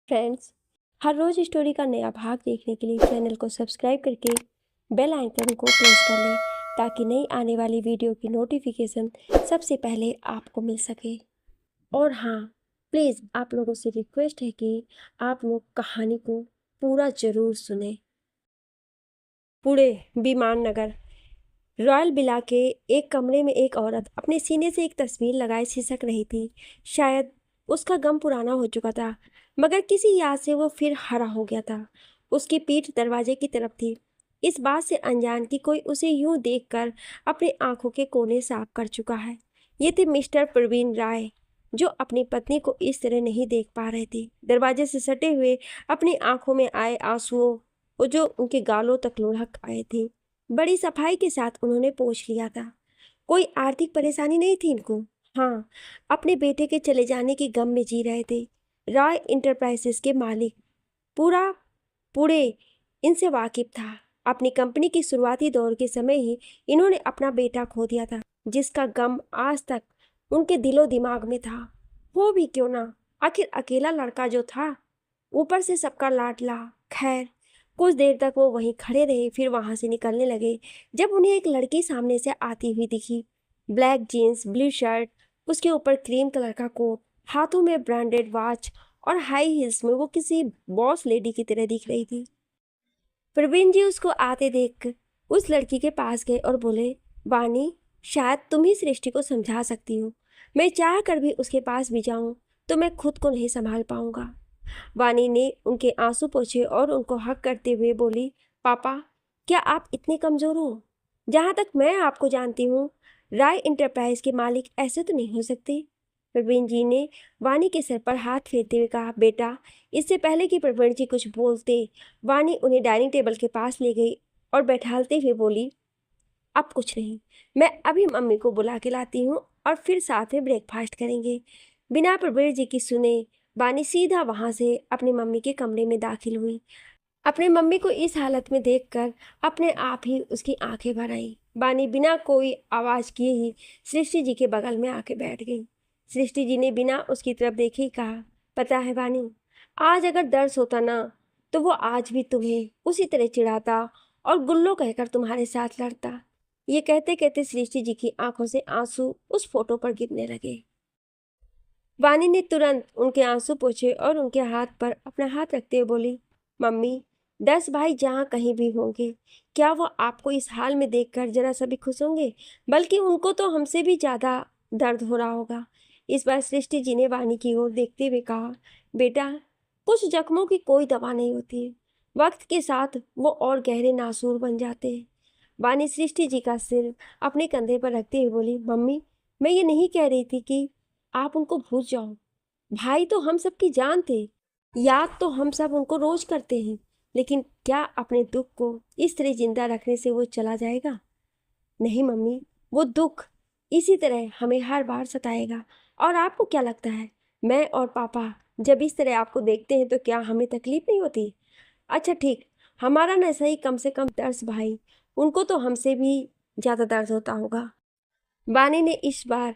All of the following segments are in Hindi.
फ्रेंड्स, हर रोज़ स्टोरी का नया भाग देखने के लिए चैनल को सब्सक्राइब करके बेल आइकन को प्रेस कर लें ताकि नई आने वाली वीडियो की नोटिफिकेशन सबसे पहले आपको मिल सके। और हाँ, प्लीज़ आप लोगों से रिक्वेस्ट है कि आप लोग कहानी को पूरा ज़रूर सुने। पुणे विमान नगर रॉयल विला के एक कमरे में एक औरत अपने सीने से एक तस्वीर लगाए सिसक रही थी। शायद उसका गम पुराना हो चुका था, मगर किसी याद से वो फिर हरा हो गया था। उसकी पीठ दरवाजे की तरफ थी, इस बात से अनजान कि कोई उसे यूं देखकर अपनी आंखों के कोने साफ कर चुका है। ये थे मिस्टर प्रवीण राय, जो अपनी पत्नी को इस तरह नहीं देख पा रहे थे। दरवाजे से सटे हुए अपनी आंखों में आए आंसुओं वो जो उनके गालों तक लुढ़क आए थे, बड़ी सफाई के साथ उन्होंने पोंछ लिया था। कोई आर्थिक परेशानी नहीं थी इनको। हाँ, अपने बेटे के चले जाने के गम में जी रहे थे। रॉय इंटरप्राइजेस के मालिक पूरा पुणे इनसे वाकिफ था। अपनी कंपनी की शुरुआती दौर के समय ही इन्होंने अपना बेटा खो दिया था, जिसका गम आज तक उनके दिलो दिमाग में था। वो भी क्यों ना, आखिर अकेला लड़का जो था, ऊपर से सबका लाडला। खैर, कुछ देर तक वो वहीं खड़े रहे, फिर वहां से निकलने लगे जब उन्हें एक लड़की सामने से आती हुई दिखी। ब्लैक जीन्स, ब्लू शर्ट, उसके ऊपर क्रीम कलर का कोट, हाथों में ब्रांडेड वॉच और हाई हील्स में वो किसी बॉस लेडी की तरह दिख रही थी। प्रवीण जी उसको आते देख उस लड़की के पास गए और बोले, वानी, शायद तुम ही सृष्टि को समझा सकती हो। मैं चाह कर भी उसके पास भी जाऊं तो मैं खुद को नहीं संभाल पाऊंगा। वानी ने उनके आंसू पोंछे और उनको हक करते हुए बोली, पापा, क्या आप इतने कमजोर हो? जहां तक मैं आपको जानती हूँ, राय इंटरप्राइज के मालिक ऐसे तो नहीं हो सकते। प्रवीण जी ने वानी के सर पर हाथ फेरते हुए कहा, बेटा। इससे पहले कि प्रवीण जी कुछ बोलते, वानी उन्हें डाइनिंग टेबल के पास ले गई और बैठालते हुए बोली, अब कुछ नहीं, मैं अभी मम्मी को बुला के लाती हूँ और फिर साथ में ब्रेकफास्ट करेंगे। बिना प्रवीण जी की सुने वानी सीधा वहां से अपनी मम्मी के कमरे में दाखिल हुई। अपने मम्मी को इस हालत में देखकर अपने आप ही उसकी आंखें भर आईं। वानी बिना कोई आवाज किए ही सृष्टि जी के बगल में आके बैठ गई। सृष्टि जी ने बिना उसकी तरफ देखे ही कहा, पता है वानी, आज अगर दर्द होता ना, तो वो आज भी तुम्हें उसी तरह चिढ़ाता और गुल्लो कहकर तुम्हारे साथ लड़ता। ये कहते कहते सृष्टि जी की आंखों से आंसू उस फोटो पर गिरने लगे। वानी ने तुरंत उनके आंसू पोंछे और उनके हाथ पर अपना हाथ रखते हुए बोली, मम्मी, 10 भाई जहाँ कहीं भी होंगे, क्या वो आपको इस हाल में देखकर जरा सा भी खुश होंगे? बल्कि उनको तो हमसे भी ज्यादा दर्द हो रहा होगा। इस बार सृष्टि जी ने वानी की ओर देखते हुए कहा, बेटा, कुछ जख्मों की कोई दवा नहीं होती है। वक्त के साथ वो और गहरे नासूर बन जाते हैं। वानी सृष्टि जी का सिर अपने कंधे पर रखते हुए बोली, मम्मी, मैं ये नहीं कह रही थी कि आप उनको भूल जाओ। भाई तो हम सबकी जान थे, याद तो हम सब उनको रोज करते हैं, लेकिन क्या अपने दुख को इस तरह जिंदा रखने से वो चला जाएगा? नहीं मम्मी, वो दुख इसी तरह हमें हर बार सताएगा। और आपको क्या लगता है, मैं और पापा जब इस तरह आपको देखते हैं तो क्या हमें तकलीफ नहीं होती? अच्छा ठीक, हमारा न सही, कम से कम 10 भाई, उनको तो हमसे भी ज्यादा दर्द होता होगा। वानी ने इस बार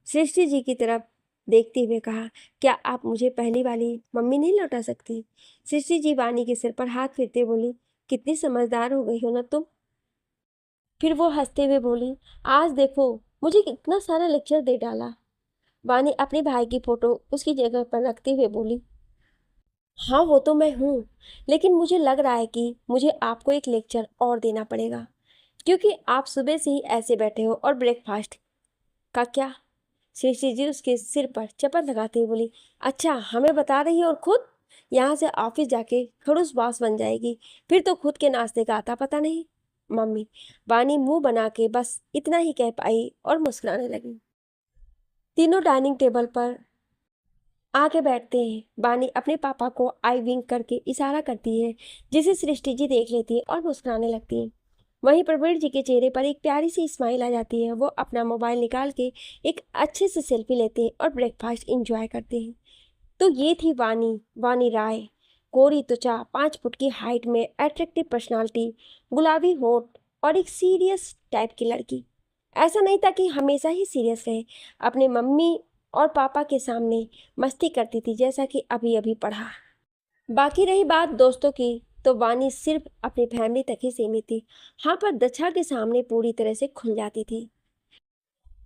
सृष्टि जी की तरफ देखते हुए कहा, क्या आप मुझे पहली वाली मम्मी नहीं लौटा सकती? सृष्टि जी वानी के सिर पर हाथ फेरते बोली, कितनी समझदार हो गई हो ना तुम। फिर वो हंसते हुए बोली, आज देखो, मुझे कितना सारा लेक्चर दे डाला। वानी अपने भाई की फोटो उसकी जगह पर रखते हुए बोली, हाँ वो तो मैं हूँ, लेकिन मुझे लग रहा है कि मुझे आपको एक लेक्चर और देना पड़ेगा, क्योंकि आप सुबह से ही ऐसे बैठे हो और ब्रेकफास्ट का क्या? सृष्टि जी उसके सिर पर चपत लगाते हुए बोली, अच्छा हमें बता रही है और खुद यहाँ से ऑफिस जाके खड़ूस बॉस बन जाएगी, फिर तो खुद के नाश्ते का आता पता नहीं। मम्मी, वानी मुंह बना के बस इतना ही कह पाई और मुस्कुराने लगी। तीनों डाइनिंग टेबल पर आके बैठते हैं। वानी अपने पापा को आई विंक करके इशारा करती है, जिसे सृष्टि जी देख लेती है और मुस्कुराने लगती है। वहीं प्रवीण जी के चेहरे पर एक प्यारी सी स्माइल आ जाती है। वो अपना मोबाइल निकाल के एक अच्छे से सेल्फी लेते हैं और ब्रेकफास्ट इंजॉय करते हैं। तो ये थी वानी, वानी राय। कोरी त्वचा, 5 फुट की हाइट में अट्रैक्टिव पर्सनालिटी, गुलाबी होठ और एक सीरियस टाइप की लड़की। ऐसा नहीं था कि हमेशा ही सीरियस रहे। अपने मम्मी और पापा के सामने मस्ती करती थी, जैसा कि अभी अभी पढ़ा। बाकी रही बात दोस्तों की, तो वानी सिर्फ अपनी फैमिली तक ही सीमित थी। हाँ, पर दक्षा के सामने पूरी तरह से खुल जाती थी।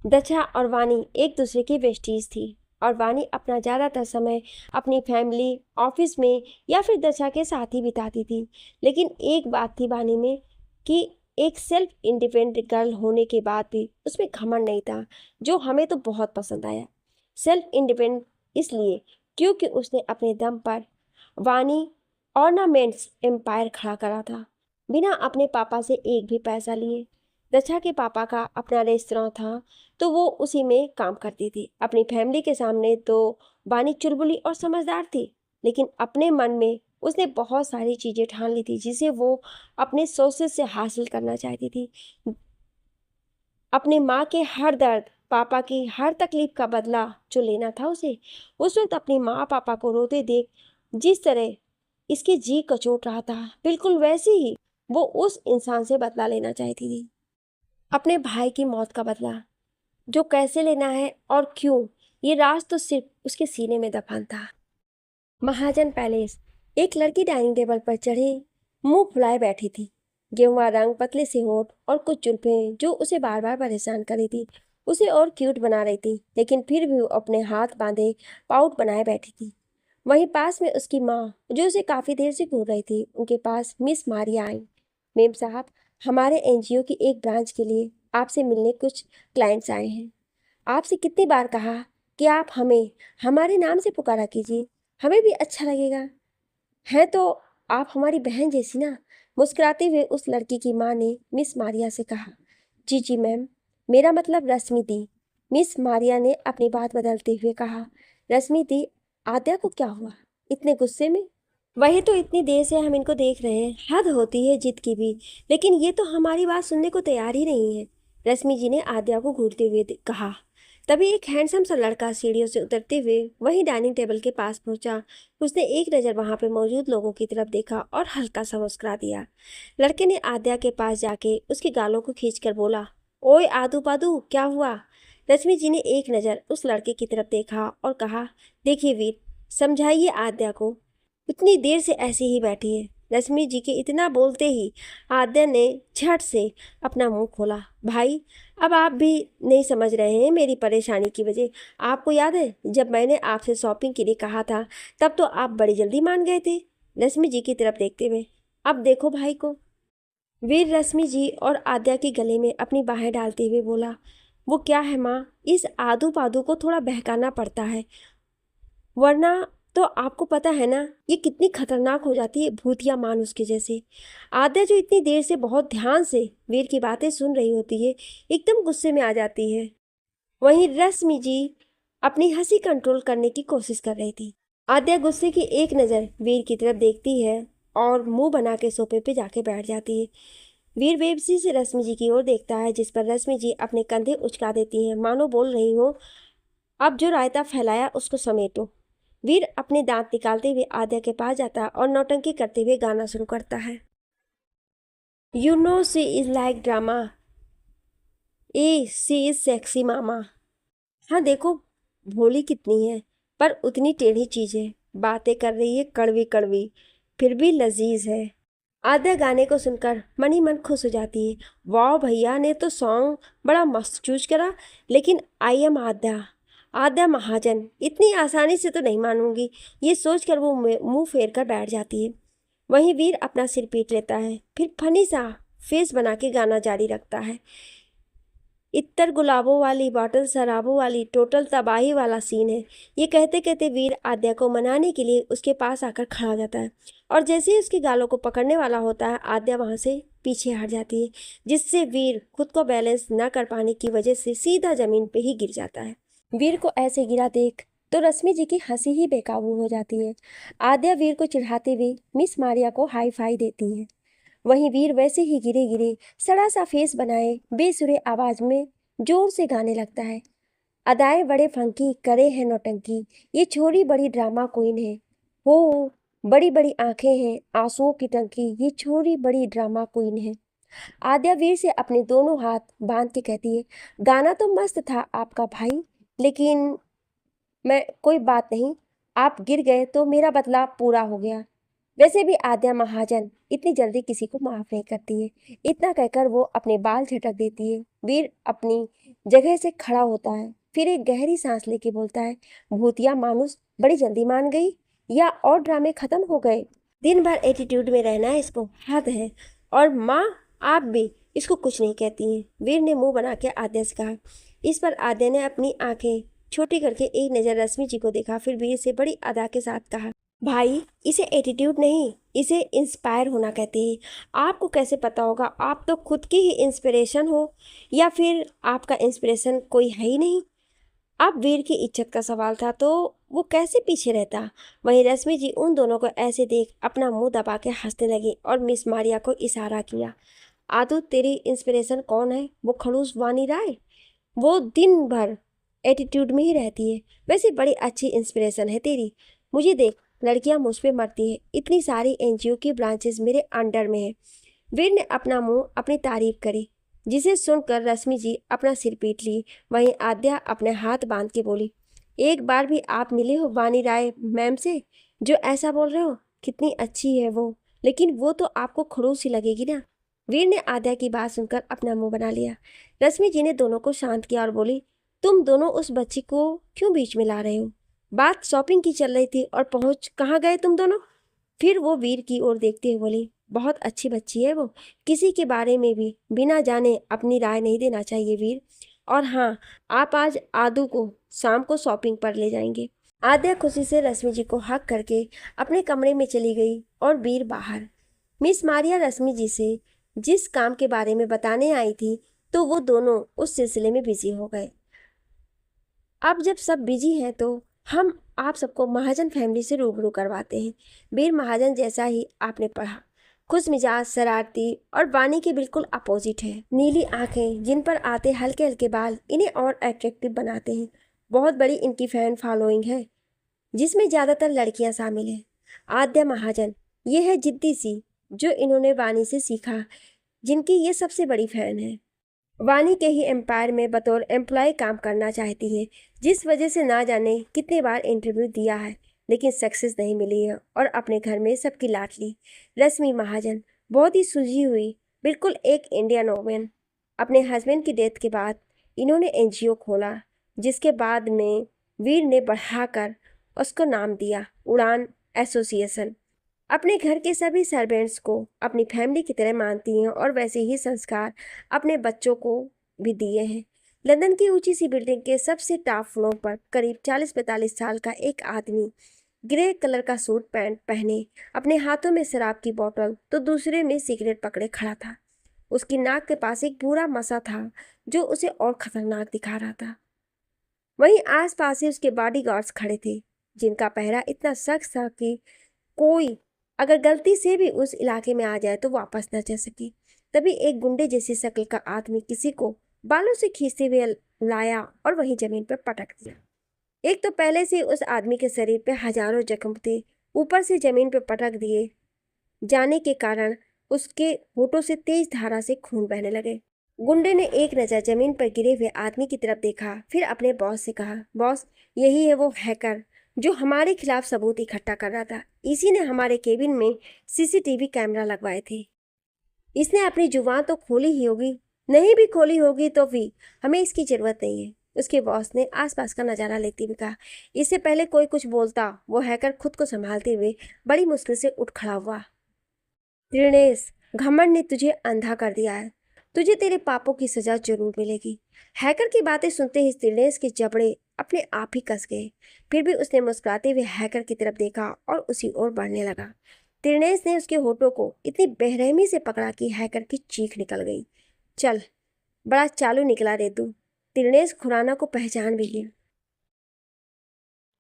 दक्षा और वानी एक दूसरे की बेस्टीज थी और वानी अपना ज़्यादातर समय अपनी फैमिली, ऑफिस में या फिर दक्षा के साथ ही बिताती थी। लेकिन एक बात थी वानी में कि एक सेल्फ इंडिपेंडेंट गर्ल होने के बाद भी उसमें घमंड नहीं था, जो हमें तो बहुत पसंद आया। सेल्फ इंडिपेंडेंट इसलिए क्योंकि उसने अपने दम पर वानी ऑर्नामेंट्स एम्पायर खड़ा करा था, बिना अपने पापा से एक भी पैसा लिए। दक्षा के पापा का अपना रेस्तरां था, तो वो उसी में काम करती थी। अपनी फैमिली के सामने तो वानी चुलबुली और समझदार थी, लेकिन अपने मन में उसने बहुत सारी चीज़ें ठान ली थी जिसे वो अपने सोर्सेस से हासिल करना चाहती थी। अपने माँ के हर दर्द, पापा की हर तकलीफ का बदला जो लेना था उसे, उस वक्त अपनी माँ पापा को रोते देख जिस तरह इसके जी कचोट रहा था, बिल्कुल वैसे ही वो उस इंसान से बदला लेना चाहती थी। अपने भाई की मौत का बदला जो कैसे लेना है और क्यों, ये राज तो सिर्फ उसके सीने में दफन था। महाजन पैलेस। एक लड़की डाइनिंग टेबल पर चढ़े मुंह फुलाए बैठी थी। गेहुआ रंग, पतले से होठ और कुछ जुल्फें जो उसे बार बार परेशान कर रही थी, उसे और क्यूट बना रही थी, लेकिन फिर भी वो अपने हाथ बांधे पाउट बनाए बैठी थी। वहीं पास में उसकी माँ, जो उसे काफ़ी देर से घूर रही थी, उनके पास मिस मारिया आई। मेम साहब, हमारे एनजीओ की एक ब्रांच के लिए आपसे मिलने कुछ क्लाइंट्स आए हैं। आपसे कितनी बार कहा कि आप हमें हमारे नाम से पुकारा कीजिए, हमें भी अच्छा लगेगा। है तो आप हमारी बहन जैसी ना। मुस्कुराते हुए उस लड़की की माँ ने मिस मारिया से कहा। जी जी मैम, मेरा मतलब रश्मि दी। मिस मारिया ने अपनी बात बदलते हुए कहा। रश्मि दी, आद्या को क्या हुआ, इतने गुस्से में? वही तो, इतनी देर से हम इनको देख रहे हैं, हद होती है जिद की भी। लेकिन ये तो हमारी बात सुनने को तैयार ही नहीं है, रश्मि जी ने आद्या को घूरते हुए कहा। तभी एक हैंडसम सा लड़का सीढ़ियों से उतरते हुए वही डाइनिंग टेबल के पास पहुंचा। उसने एक नज़र वहां पे मौजूद लोगों की तरफ देखा और हल्का सा मुस्कुरा दिया। लड़के ने आद्या के पास जाके उसके गालों को खींचकर बोला, ओए आदू पादू, क्या हुआ? रश्मि जी ने एक नज़र उस लड़के की तरफ देखा और कहा, देखिए वीर, समझाइए आद्या को, इतनी देर से ऐसे ही बैठी है। रश्मि जी के इतना बोलते ही आद्या ने झट से अपना मुंह खोला। भाई, अब आप भी नहीं समझ रहे हैं मेरी परेशानी की वजह। आपको याद है जब मैंने आपसे शॉपिंग के लिए कहा था, तब तो आप बड़ी जल्दी मान गए थे। रश्मि जी की तरफ देखते हुए, अब देखो भाई को। वीर रश्मि जी और आद्या के गले में अपनी बाहें डालते हुए बोला, वो क्या है माँ, इस आदू पादू को थोड़ा बहकाना पड़ता है, वरना तो आपको पता है ना ये कितनी खतरनाक हो जाती है, भूतिया मानुस के जैसे। आद्या जो इतनी देर से बहुत ध्यान से वीर की बातें सुन रही होती है, एकदम गुस्से में आ जाती है। वहीं रश्मि जी अपनी हंसी कंट्रोल करने की कोशिश कर रही थी। आद्या गुस्से की एक नज़र वीर की तरफ देखती है और मुंह बना के सोफे पे जाके बैठ जाती है। वीर बेबसी से रश्मि जी की ओर देखता है, जिस पर रश्मि जी अपने कंधे उचका देती हैं, मानो बोल रही हो, अब जो रायता फैलाया उसको समेटो। वीर अपने दांत निकालते हुए आद्या के पास जाता है और नौटंकी करते हुए गाना शुरू करता है। You know she is like drama, a she is sexy mama. हाँ देखो, भोली कितनी है, पर उतनी टेढ़ी चीज है, बातें कर रही है कड़वी कड़वी, फिर भी लजीज है। आद्या गाने को सुनकर मन ही मन खुश हो जाती है। वाह, भैया ने तो सॉन्ग बड़ा मस्त चूज करा। लेकिन आई एम आद्या, आद्या महाजन, इतनी आसानी से तो नहीं मानूंगी, ये सोचकर वो मुंह फेर कर बैठ जाती है। वहीं वीर अपना सिर पीट लेता है, फिर फनी सा फेस बना के गाना जारी रखता है। इत्तर गुलाबों वाली बॉटल शराबों वाली, टोटल तबाही वाला सीन है। ये कहते कहते वीर आद्या को मनाने के लिए उसके पास आकर खड़ा हो जाता है और जैसे ही उसके गालों को पकड़ने वाला होता है, आद्या वहां से पीछे हट जाती है, जिससे वीर खुद को बैलेंस न कर पाने की वजह से सीधा जमीन पे ही गिर जाता है। वीर को ऐसे गिरा देख तो रश्मि जी की हंसी ही बेकाबू हो जाती है। आद्या वीर को चिढ़ाते हुए मिस मारिया को हाई फाई देती है। वहीं वीर वैसे ही गिरे गिरे सड़ा सा फेस बनाए बेसुरे आवाज में जोर से गाने लगता है। अदाएं बड़े फंकी, करे है नौटंकी, ये छोरी बड़ी ड्रामा क्वीन है। हो, बड़ी बड़ी आंखें हैं, आंसुओं की टंकी, ये छोरी बड़ी ड्रामा क्वीन है। आद्या वीर से अपने दोनों हाथ बांध के कहती है, गाना तो मस्त था आपका भाई, लेकिन मैं कोई बात नहीं, आप गिर गए तो मेरा बदला पूरा हो गया। वैसे भी आद्या महाजन इतनी जल्दी किसी को माफ नहीं करती है। इतना कहकर वो अपने बाल झटक देती है। वीर अपनी जगह से खड़ा होता है, फिर एक गहरी सांस लेके बोलता है, भूतिया मानुस बड़ी जल्दी मान गई, या और ड्रामे खत्म हो गए? दिन भर एटीट्यूड में रहना है इसको, हद है। और माँ, आप भी इसको कुछ नहीं कहती हैं, वीर ने मुंह बना के आद्या से कहा। इस पर आद्या ने अपनी आंखें छोटी करके एक नज़र रश्मि जी को देखा, फिर वीर से बड़ी अदा के साथ कहा, भाई इसे एटीट्यूड नहीं, इसे इंस्पायर होना कहते हैं। आपको कैसे पता होगा? आप तो खुद की ही इंस्पिरेशन हो, या फिर आपका इंस्पिरेशन कोई है ही नहीं? अब वीर की इज्जत का सवाल था तो वो कैसे पीछे रहता। वहीं रश्मि जी उन दोनों को ऐसे देख अपना मुंह दबा के हंसने लगी और मिस मारिया को इशारा किया। आदू, तेरी इंस्पिरेशन कौन है? वो खड़ूस वानी राय? वो दिन भर एटीट्यूड में ही रहती है। वैसे बड़ी अच्छी इंस्पिरेशन है तेरी। मुझे देख, लड़कियां मुझ पे मरती है, इतनी सारी एनजीओ की ब्रांचेस मेरे अंडर में है। वीर ने अपना मुंह अपनी तारीफ करी, जिसे सुनकर रश्मि जी अपना सिर पीट ली। वहीं आद्या अपने हाथ बांध के बोली, एक बार भी आप मिले हो वानी राय मैम से जो ऐसा बोल रहे हो? कितनी अच्छी है वो, लेकिन वो तो आपको खड़ूस ही लगेगी ना। वीर ने आद्या की बात सुनकर अपना मुंह बना लिया। रश्मि जी ने दोनों को शांत किया और बोली, तुम दोनों उस बच्ची को क्यों बीच में ला रहे हो? बात शॉपिंग की चल रही थी और पहुंच कहाँ गए तुम दोनों? फिर वो वीर की ओर देखते हुए बोली, बहुत अच्छी बच्ची है वो, किसी के बारे में भी बिना जाने अपनी राय नहीं देना चाहिए वीर। और हाँ, आप आज आदू को शाम को शॉपिंग पर ले जाएंगे। आद्या खुशी से रश्मि जी को हक करके अपने कमरे में चली गई और वीर बाहर। मिस मारिया रश्मि जी से जिस काम के बारे में बताने आई थी, तो वो दोनों उस सिलसिले में बिजी हो गए। अब जब सब बिजी हैं तो हम आप सबको महाजन फैमिली से रूबरू करवाते हैं। वीर महाजन जैसा ही आपने पढ़ा, खुश मिजाज, शरारती और वानी के बिल्कुल अपोजिट है। नीली आंखें, जिन पर आते हल्के हल्के बाल इन्हें और अट्रैक्टिव बनाते हैं। बहुत बड़ी इनकी फैन फॉलोइंग है, जिसमें ज़्यादातर लड़कियां शामिल हैं। आद्या महाजन ये है जिद्दी सी, जो इन्होंने वानी से सीखा, जिनकी ये सबसे बड़ी फैन है। वानी के ही एम्पायर में बतौर एम्प्लॉय काम करना चाहती है, जिस वजह से ना जाने कितने बार इंटरव्यू दिया है, लेकिन सक्सेस नहीं मिली है। और अपने घर में सबकी लाडली रश्मि महाजन बहुत ही सुलझी हुई, बिल्कुल एक इंडियन वोमेन। अपने हस्बैंड की डेथ के बाद इन्होंने एनजीओ खोला, जिसके बाद में वीर ने बढ़ाकर उसको नाम दिया उड़ान एसोसिएशन। अपने घर के सभी सर्वेंट्स को अपनी फैमिली की तरह मानती हैं और वैसे ही संस्कार अपने बच्चों को भी दिए हैं। लंदन की ऊंची सी बिल्डिंग के सबसे टॉप फ्लोर पर करीब 40-45 साल का एक आदमी ग्रे कलर का सूट पैंट पहने, अपने हाथों में शराब की बोतल तो दूसरे में सिगरेट पकड़े खड़ा था। उसकी नाक के पास एक बूढ़ा मसा था, जो उसे और खतरनाक दिखा रहा था। वहीं आसपास ही उसके बॉडीगार्ड्स खड़े थे, जिनका पहरा इतना सख्त था कि कोई अगर गलती से भी उस इलाके में आ जाए तो वापस न जा सके। तभी एक गुंडे जैसी शक्ल का आदमी किसी को बालों से खींचते हुए लाया और वहीं जमीन पर पटक दिया। एक तो पहले से उस आदमी के शरीर पे हजारों जख्म थे, ऊपर से जमीन पर पटक दिए जाने के कारण उसके होठों से तेज धारा से खून बहने लगे। गुंडे ने एक नज़र जमीन पर गिरे हुए आदमी की तरफ देखा, फिर अपने बॉस से कहा, बॉस यही है वो हैकर जो हमारे खिलाफ सबूत इकट्ठा कर रहा था। इसी ने हमारे केबिन में सीसीटीवी कैमरा लगवाए थे। इसने अपनी जुबान तो खोली ही होगी, नहीं भी खोली होगी तो भी हमें इसकी जरूरत नहीं है। उसके बॉस ने आसपास का नजारा लेते हुए कहा। इससे पहले कोई कुछ बोलता, वो हैकर खुद को संभालते हुए बड़ी मुश्किल से उठ खड़ा हुआ। त्रिनेश, घमंड ने तुझे अंधा कर दिया है, तुझे तेरे पापों की सजा जरूर मिलेगी। हैकर की बातें सुनते ही त्रिनेश के जबड़े अपने आप ही कस गए। फिर भी उसने मुस्कुराते हुए हैकर की तरफ देखा और उसी ओर बढ़ने लगा। त्रिनेश ने उसके होठों को इतनी बेरहमी से पकड़ा कि हैकर की चीख निकल गई। चल, बड़ा चालू निकला रे तू। त्रिनेश खुराना को पहचान भी गया,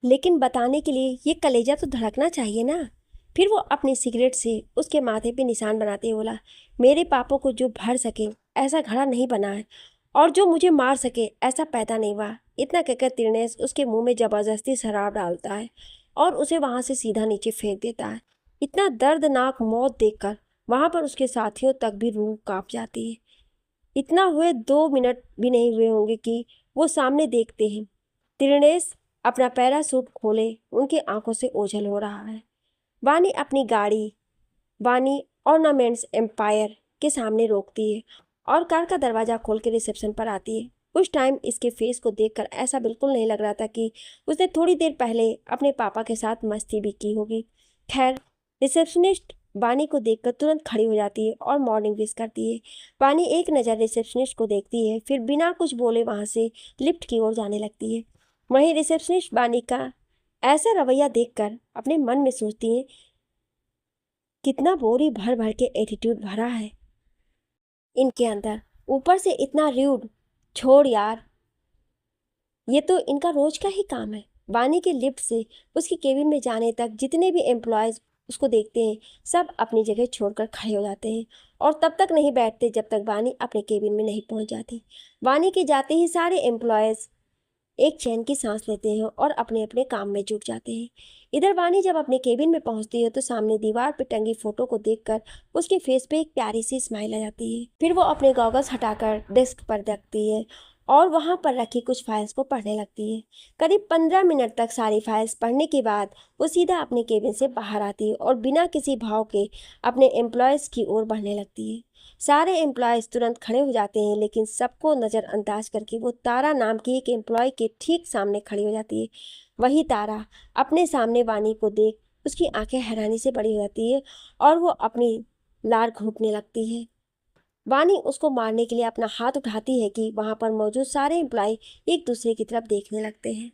लेकिन बताने के लिए ये कलेजा तो धड़कना चाहिए ना। फिर वो अपनी सिगरेट से उसके माथे पे निशान बनाते हुए बोला, मेरे पापों को जो भर सके ऐसा घड़ा नहीं बना है, और जो मुझे मार सके ऐसा पैदा नहीं हुआ। इतना कहकर त्रिनेश उसके मुंह में जबरदस्ती शराब डालता है और उसे वहां से सीधा नीचे फेंक देता है। इतना दर्दनाक मौत देखकर वहां पर उसके साथियों तक भी रूह कांप जाती है। इतना हुए 2 मिनट भी नहीं हुए होंगे कि वो सामने देखते हैं त्रिनेश अपना पैरासूट खोले उनकी आंखों से ओझल हो रहा है। वानी अपनी गाड़ी वानी ऑर्नामेंट्स एम्पायर के सामने रोकती है और कार का दरवाज़ा खोल के रिसेप्शन पर आती है। उस टाइम इसके फेस को देखकर ऐसा बिल्कुल नहीं लग रहा था कि उसने थोड़ी देर पहले अपने पापा के साथ मस्ती भी की होगी। खैर, रिसेप्शनिस्ट वानी को देखकर तुरंत खड़ी हो जाती है और मॉर्निंग विश करती है। वानी एक नज़र रिसेप्शनिस्ट को देखती है, फिर बिना कुछ बोले वहाँ से लिफ्ट की ओर जाने लगती है। वहीं रिसेप्शनिस्ट वानी का ऐसा रवैया देखकर अपने मन में सोचती है, कितना बोरी भर भर के एटीट्यूड भरा है इनके अंदर, ऊपर से इतना र्यूड। छोड़ यार, ये तो इनका रोज का ही काम है। वानी के लिफ्ट से उसकी केबिन में जाने तक जितने भी एम्प्लॉयज़ उसको देखते हैं सब अपनी जगह छोड़कर खड़े हो जाते हैं और तब तक नहीं बैठते जब तक वानी अपने केबिन में नहीं पहुंच जाती। वानी के जाते ही सारे एम्प्लॉयज़ एक चैन की सांस लेते हैं और अपने अपने काम में जुट जाते हैं। इधर वानी जब अपने केबिन में पहुंचती है तो सामने दीवार पर टंगी फोटो को देखकर उसके फेस पे एक प्यारी सी स्माइल आ जाती है। फिर वो अपने गॉगल्स हटाकर डेस्क पर रखती है और वहां पर रखी कुछ फाइल्स को पढ़ने लगती है। करीब 15 मिनट तक सारी फाइल्स पढ़ने के बाद वो सीधा अपने केबिन से बाहर आती है और बिना किसी भाव के अपने एम्प्लॉयज़ की ओर बढ़ने लगती है। सारे एम्प्लॉयज़ तुरंत खड़े हो जाते हैं, लेकिन सबको नज़रअंदाज करके वो तारा नाम की एक एम्प्लॉय के ठीक सामने खड़ी हो जाती है। वही तारा अपने सामने वानी को देख उसकी आंखें हैरानी से बड़ी हो जाती है और वो अपनी लार घूंटने लगती है। वानी उसको मारने के लिए अपना हाथ उठाती है कि वहां पर मौजूद सारे एम्प्लॉय एक दूसरे की तरफ देखने लगते हैं।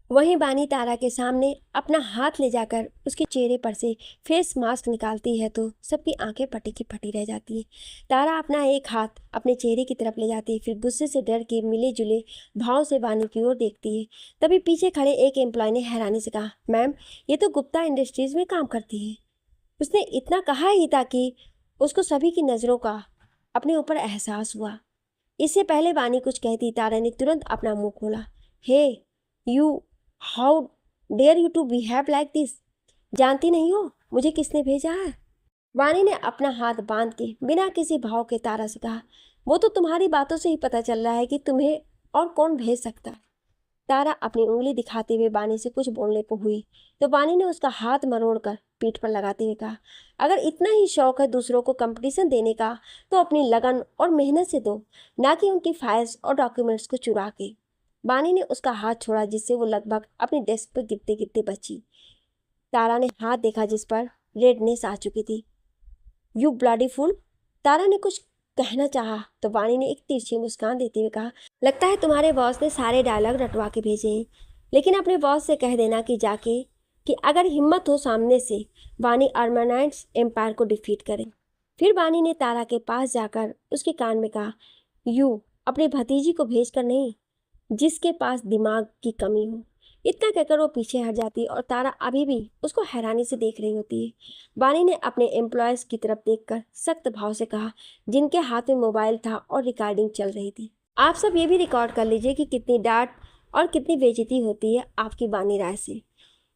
वहीं वानी तारा के सामने अपना हाथ ले जाकर उसके चेहरे पर से फेस मास्क निकालती है तो सबकी आंखें फटी की फटी रह जाती है। तारा अपना एक हाथ अपने चेहरे की तरफ ले जाती है, फिर गुस्से से डर के मिले जुले भाव से वानी की ओर देखती है। तभी पीछे खड़े एक एम्प्लॉय ने हैरानी से कहा, मैम, ये तो गुप्ता इंडस्ट्रीज में काम करती है। उसने इतना कहा ही था कि उसको सभी की नज़रों का अपने ऊपर एहसास हुआ। इससे पहले वानी कुछ कहती तारा ने तुरंत अपना मुंह खोला। Hey you, how dare you to behave like this? जानती नहीं हो मुझे किसने भेजा है? वानी ने अपना हाथ बांध के बिना किसी भाव के तारा से कहा, वो तो तुम्हारी बातों से ही पता चल रहा है कि तुम्हें और कौन भेज सकता है। तारा अपनी उंगली दिखाते हुए वानी से कुछ बोलने को हुई तो वानी ने उसका हाथ मरोड़कर पीठ पर लगाते हुए कहा, अगर इतना ही शौक है दूसरों को कंपटीशन देने का तो अपनी लगन और मेहनत से दो, ना कि उनकी फाइल्स और डॉक्यूमेंट्स को चुरा के। वानी ने उसका हाथ छोड़ा जिससे वो लगभग अपनी डेस्क पर गिरते गिरते बची। तारा ने हाथ देखा जिस पर रेडनेस आ चुकी थी। You bloody fool! तारा ने कुछ कहना चाहा तो वानी ने एक तिरछी मुस्कान देते हुए कहा, लगता है तुम्हारे बॉस ने सारे डायलॉग रटवा के भेजे हैं, लेकिन अपने बॉस से कह देना कि जाके कि अगर हिम्मत हो सामने से वानी आर्मानाइट्स एम्पायर को डिफीट करे। फिर वानी ने तारा के पास जाकर उसके कान में कहा, यू अपनी भतीजी को भेजकर नहीं जिसके पास दिमाग की कमी हो। इतना कहकर वो पीछे हट जाती है और तारा अभी भी उसको हैरानी से देख रही होती है। वानी ने अपने एम्प्लॉयज़ की तरफ देखकर सख्त भाव से कहा, जिनके हाथ में मोबाइल था और रिकॉर्डिंग चल रही थी, आप सब ये भी रिकॉर्ड कर लीजिए कि कितनी डांट और कितनी बेइज्जती होती है आपकी वानी राय से।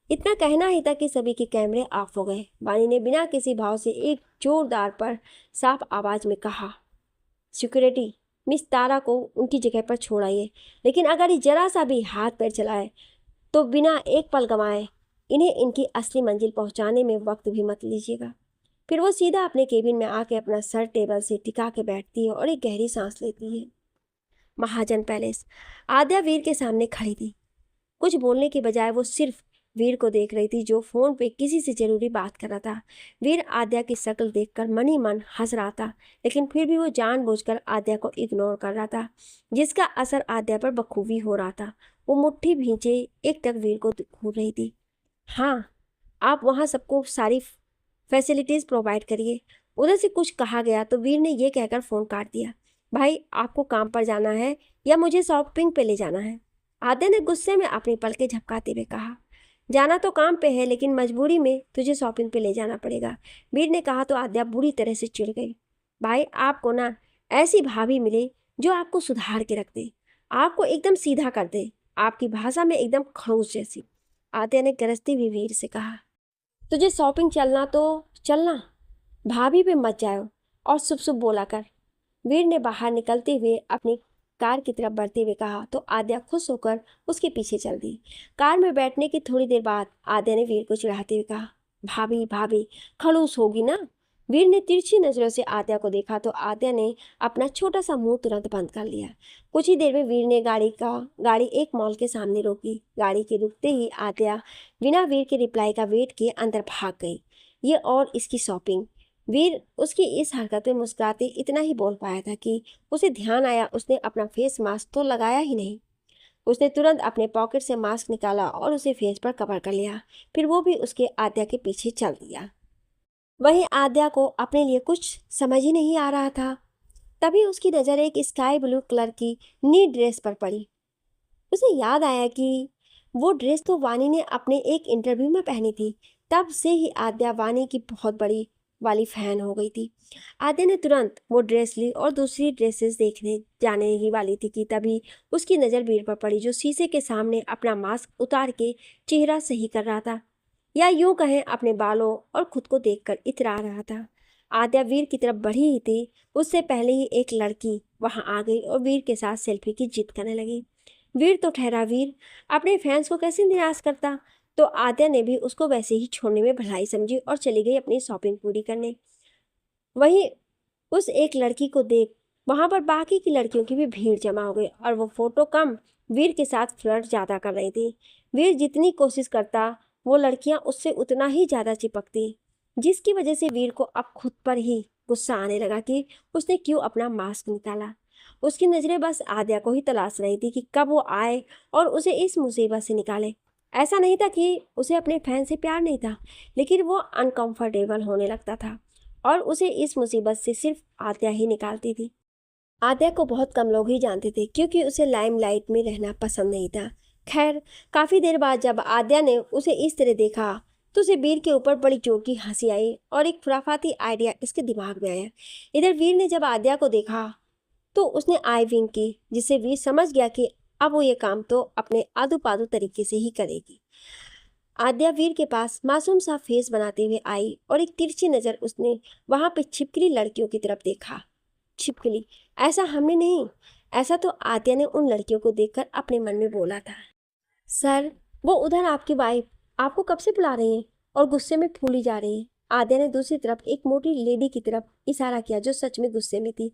इतना कहना ही था कि सभी के कैमरे ऑफ हो गए। वानी ने बिना किसी भाव से एक जोरदार पर साफ आवाज में कहा, सिक्योरिटी, मिस तारा को उनकी जगह पर छोड़ आइए, लेकिन अगर ये जरा सा भी हाथ पैर चलाए तो बिना एक पल गंवाए इन्हें इनकी असली मंजिल पहुंचाने में वक्त भी मत लीजिएगा। फिर वो सीधा अपने केबिन में आके अपना सर टेबल से टिका के बैठती है और एक गहरी सांस लेती है। महाजन पैलेस। आद्या वीर के सामने खड़ी थी। कुछ बोलने के बजाय वो सिर्फ वीर को देख रही थी जो फोन पे किसी से जरूरी बात कर रहा था। वीर आद्या की शक्ल देखकर मन ही मन हंस रहा था, लेकिन फिर भी वो जानबूझकर आद्या को इग्नोर कर रहा था, जिसका असर आद्या पर बखूबी हो रहा था। वो मुट्ठी भींचे एकटक वीर को घूर रही थी। हाँ, आप वहाँ सबको सारी फैसिलिटीज़ प्रोवाइड करिए। उधर से कुछ कहा गया तो वीर ने ये कहकर फ़ोन काट दिया। भाई, आपको काम पर जाना है या मुझे शॉपिंग पे ले जाना है? आद्या ने गुस्से में अपनी पलकें झपकाते हुए कहा। जाना तो काम पे है, लेकिन मजबूरी में तुझे शॉपिंग पे ले जाना पड़ेगा, वीर ने कहा तो आद्या बुरी तरह से चिढ़ गई। भाई, आपको ना ऐसी भाभी मिले जो आपको सुधार के रख दे, आपको एकदम सीधा कर दे, आपकी भाषा में एकदम खड़ूस जैसी। आद्या ने गरजती हुई वीर से कहा, तुझे शॉपिंग चलना तो चलना, भाभी पे मत जाओ और शुभ शुभ बोला कर। वीर ने बाहर निकलते हुए अपनी कार की तरफ बढ़ते हुए कहा तो आद्या खुश होकर उसके पीछे चल दी। कार में बैठने की थोड़ी देर बाद आद्या ने वीर को चिढ़ाते हुए कहा, भाभी भाभी खड़ूस होगी ना। वीर ने तिरछी नजरों से आद्या को देखा तो आद्या ने अपना छोटा सा मुंह तुरंत बंद कर लिया। कुछ ही देर में वीर ने गाड़ी एक मॉल के सामने रोकी। गाड़ी के रुकते ही आद्या बिना वीर के रिप्लाई का वेट किए अंदर भाग गई। ये और इसकी शॉपिंग। वीर उसकी इस हरकत में मुस्कुराते इतना ही बोल पाया था कि उसे ध्यान आया उसने अपना फेस मास्क तो लगाया ही नहीं। उसने तुरंत अपने पॉकेट से मास्क निकाला और उसे फेस पर कवर कर लिया। फिर वो भी उसके आद्या के पीछे चल दिया। वहीं आद्या को अपने लिए कुछ समझ ही नहीं आ रहा था। तभी उसकी नज़र एक स्काई ब्लू कलर की नी ड्रेस पर पड़ी। उसे याद आया कि वो ड्रेस तो वानी ने अपने एक इंटरव्यू में पहनी थी। तब से ही आद्या वानी की बहुत बड़ी वाली फैन हो गई थी। आद्या ने तुरंत वो ड्रेस ली और दूसरी ड्रेसेस देखने जाने ही वाली थी कि तभी उसकी नज़र वीर पर पड़ी, जो शीशे के सामने अपना मास्क उतार के चेहरा सही कर रहा था, या यूं कहें अपने बालों और खुद को देखकर इतरा रहा था। आद्या वीर की तरफ बढ़ी ही थी, उससे पहले ही एक लड़की वहां आ गई और वीर के साथ सेल्फी की जिद करने लगी। वीर तो ठहरा, वीर अपने फैंस को कैसे निराश करता। तो आद्या ने भी उसको वैसे ही छोड़ने में भलाई समझी और चली गई अपनी शॉपिंग पूरी करने। वहीं उस एक लड़की को देख वहां पर बाकी की लड़कियों की भी भीड़ जमा हो गई और वो फोटो कम वीर के साथ फ्लर्ट ज़्यादा कर रही थी। वीर जितनी कोशिश करता वो लड़कियां उससे उतना ही ज़्यादा चिपकती, जिसकी वजह से वीर को अब खुद पर ही गुस्सा आने लगा कि उसने क्यों अपना मास्क निकाला। उसकी नज़रें बस आद्या को ही तलाश रही थी कि कब वो आए और उसे इस मुसीबत से निकाले। ऐसा नहीं था कि उसे अपने फैन से प्यार नहीं था, लेकिन वो अनकंफर्टेबल होने लगता था और उसे इस मुसीबत से सिर्फ आद्या ही निकालती थी। आद्या को बहुत कम लोग ही जानते थे क्योंकि उसे लाइमलाइट में रहना पसंद नहीं था। खैर, काफ़ी देर बाद जब आद्या ने उसे इस तरह देखा तो उसे वीर के ऊपर बड़ी जोर की हंसी आई और एक खुराफाती आइडिया इसके दिमाग में आया। इधर वीर ने जब आद्या को देखा तो उसने आई विंक की, जिससे वीर समझ गया कि अब वो ये काम तो अपने आदू पादू तरीके से ही करेगी। आद्या वीर के पास मासूम सा फेस बनाते हुए आई और एक तिरछी नज़र उसने वहां पे छिपकली लड़कियों की तरफ देखा। छिपकली? ऐसा हमने नहीं। ऐसा तो आद्या ने उन लड़कियों को देखकर अपने मन में बोला था। सर, वो उधर आपकी वाइफ आपको कब से बुला रही है और गुस्से में फूली जा रही है। आद्या ने दूसरी तरफ एक मोटी लेडी की तरफ इशारा किया जो सच में गुस्से में थी।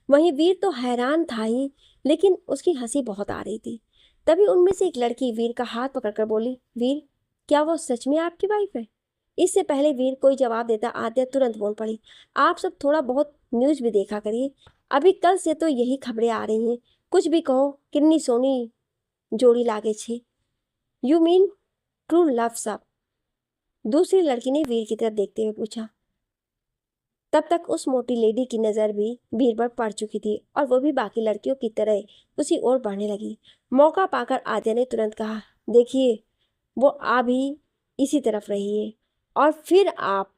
वहीं वीर तो हैरान था ही, लेकिन उसकी हंसी बहुत आ रही थी। तभी उनमें से एक लड़की वीर का हाथ पकड़कर बोली, वीर क्या वो सच में आपकी वाइफ है? इससे पहले वीर कोई जवाब देता आद्या तुरंत बोल पड़ी, आप सब थोड़ा बहुत न्यूज़ भी देखा करिए। अभी कल से तो यही खबरें आ रही हैं। कुछ भी कहो, कितनी सोनी जोड़ी लागे छे। यू मीन ट्रू लव सब? दूसरी लड़की ने वीर की तरफ देखते हुए पूछा। तब तक उस मोटी लेडी की नज़र भी वीर पर पड़ चुकी थी और वो भी बाकी लड़कियों की तरह उसी ओर बढ़ने लगी। मौका पाकर आद्या ने तुरंत कहा, देखिए वो आ भी इसी तरफ रही है और फिर आप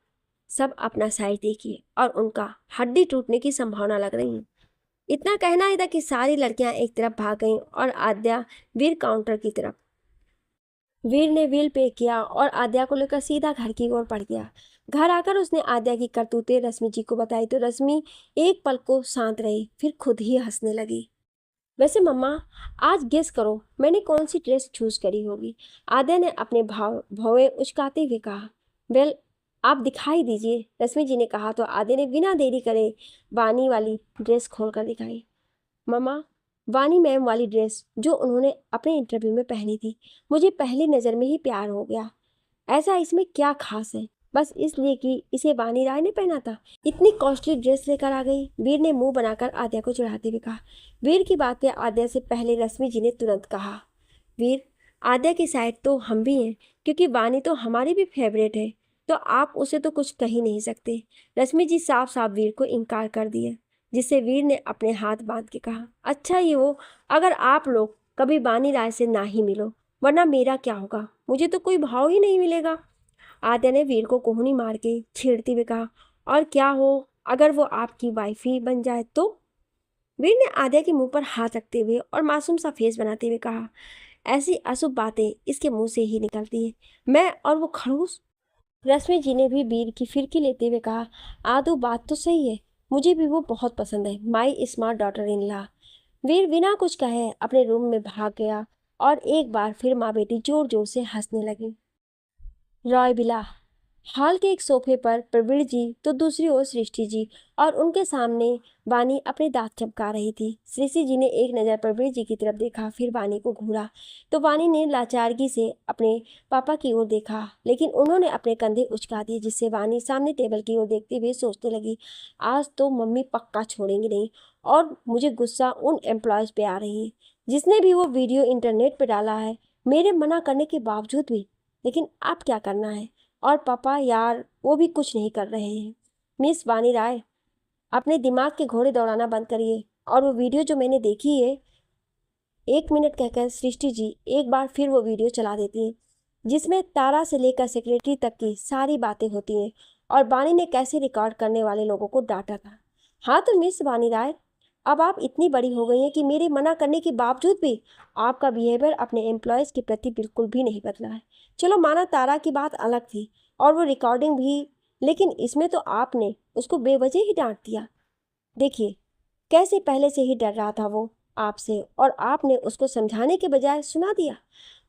सब अपना साइज देखिए और उनका हड्डी टूटने की संभावना लग रही है। इतना कहना ही था कि सारी लड़कियां एक तरफ भाग गईं और आद्या वीर काउंटर की तरफ। वीर ने बिल पे किया और आद्या को लेकर सीधा घर की ओर बढ़ गया। घर आकर उसने आद्या की करतूतें रश्मि जी को बताई तो रश्मि एक पल को शांत रही, फिर खुद ही हंसने लगी। वैसे मम्मा, आज गेस करो मैंने कौन सी ड्रेस चूज करी होगी? आद्या ने अपने भौवे उचकाते हुए कहा। वेल, आप दिखाई दीजिए, रश्मि जी ने कहा तो आद्या ने बिना देरी करे वानी वाली ड्रेस खोलकर दिखाई। मम्मा, वानी मैम वाली ड्रेस जो उन्होंने अपने इंटरव्यू में पहनी थी, मुझे पहली नज़र में ही प्यार हो गया। ऐसा इसमें क्या खास है? बस इसलिए कि इसे वानी राय ने पहना था। इतनी कॉस्टली ड्रेस लेकर आ गई। वीर ने मुंह बनाकर आद्या को चिढ़ाते हुए कहा। वीर की बात पे आद्या से पहले रश्मि जी ने तुरंत कहा, वीर आद्या की साइड तो हम भी हैं क्योंकि वानी तो हमारी भी फेवरेट है, तो आप उसे तो कुछ कह ही नहीं सकते। रश्मि जी साफ साफ वीर को इनकार कर दिया, जिससे वीर ने अपने हाथ बांध के कहा, अच्छा ही हो अगर आप लोग कभी वानी राय से ना ही मिलो, वरना मेरा क्या होगा? मुझे तो कोई भाव ही नहीं मिलेगा। आद्या ने वीर को कोहनी मार के छेड़ते हुए कहा, और क्या हो अगर वो आपकी वाइफ ही बन जाए तो? वीर ने आद्या के मुंह पर हाथ रखते हुए और मासूम सा फेस बनाते हुए कहा, ऐसी अशुभ बातें इसके मुंह से ही निकलती हैं। मैं और वो खड़ूस? रश्मि जी ने भी वीर की फिरकी लेते हुए कहा, आदो बात तो सही है, मुझे भी वो बहुत पसंद है, my smart daughter in law. Veer बिना कुछ कहे अपने रूम में भाग गया और एक बार फिर माँ बेटी जोर जोर से हंसने लगी। रॉय बिला हॉल के एक सोफे पर प्रवीण जी तो दूसरी ओर सृष्टि जी और उनके सामने वानी अपने दांत चमका रही थी। सृष्टि जी ने एक नज़र प्रवीण जी की तरफ देखा, फिर वानी को घूरा तो वानी ने लाचारगी से अपने पापा की ओर देखा, लेकिन उन्होंने अपने कंधे उचका दिए, जिससे वानी सामने टेबल की ओर देखते हुए सोचने लगी, आज तो मम्मी पक्का छोड़ेंगी नहीं और मुझे गुस्सा उन एम्प्लॉयज़ पे आ रही है जिसने भी वो वीडियो इंटरनेट पर डाला है, मेरे मना करने के बावजूद भी। लेकिन अब क्या करना है? और पापा यार वो भी कुछ नहीं कर रहे हैं। मिस वानी राय, अपने दिमाग के घोड़े दौड़ाना बंद करिए और वो वीडियो जो मैंने देखी है, 1 मिनट कहकर सृष्टि जी एक बार फिर वो वीडियो चला देती है जिसमें तारा से लेकर सेक्रेटरी तक की सारी बातें होती हैं और वानी ने कैसे रिकॉर्ड करने वाले लोगों को डांटा था। हाँ तो मिस वानी राय, अब आप इतनी बड़ी हो गई हैं कि मेरे मना करने के बावजूद भी आपका बिहेवियर अपने एम्प्लॉयज़ के प्रति बिल्कुल भी नहीं बदला है। चलो माना तारा की बात अलग थी और वो रिकॉर्डिंग भी, लेकिन इसमें तो आपने उसको बेवजह ही डांट दिया। देखिए कैसे पहले से ही डर रहा था वो आपसे और आपने उसको समझाने के बजाय सुना दिया।